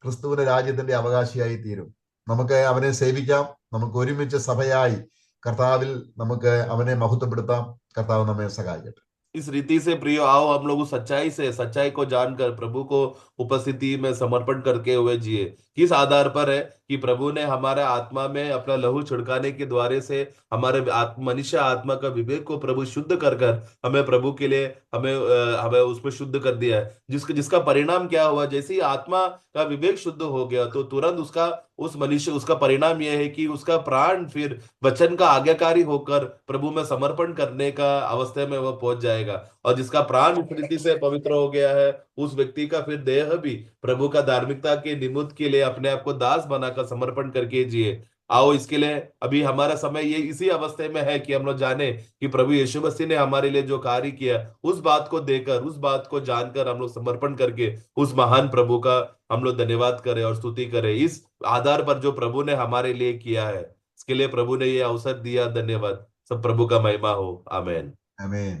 ക്രിസ്തുവിന്റെ രാജ്യത്തിന്റെ അവകാശിയായി തീരും. നമുക്ക് അവനെ സേവിക്കാം. നമുക്ക് ഒരുമിച്ച് സഭയായി കർത്താവിൽ നമുക്ക് അവനെ മഹത്വപ്പെടുത്താം. കർത്താവ് നമ്മെ സഹായിക്കട്ടെ. इस रीति से प्रियो आओ हम लोग उस सच्चाई को जानकर प्रभु को उपस्थिति में समर्पण करके हुए जिए। किस आधार पर है कि प्रभु ने हमारे आत्मा में अपना लहू छिड़काने के द्वारे से हमारे मनुष्य आत्मा का विवेक को प्रभु शुद्ध कर कर हमें प्रभु के लिए हमें उसमें शुद्ध कर दिया है। जिसका परिणाम क्या हुआ, जैसे ही आत्मा का विवेक शुद्ध हो गया तो तुरंत उसका परिणाम यह है कि उसका प्राण फिर वचन का आज्ञाकारी होकर प्रभु में समर्पण करने का अवस्था में वह पहुंच जाएगा। और जिसका प्राण इस रीति से पवित्र हो गया है उस व्यक्ति का फिर देह भी प्रभु का धार्मिकता के निमित्त के लिए अपने आप को दास बनाकर समर्पण करके जिए। आओ इसके लिए अभी हमारा समय ये इसी अवस्था में है कि हम लोग जाने कि प्रभु यीशु मसीह ने हमारे लिए जो कार्य किया उस बात को देकर, उस बात को जानकर हम लोग समर्पण करके उस महान प्रभु का हम लोग धन्यवाद करें और स्तुति करें। इस आधार पर जो प्रभु ने हमारे लिए किया है इसके लिए प्रभु ने ये अवसर दिया। धन्यवाद। सब प्रभु का महिमा हो। आमीन। आमीन।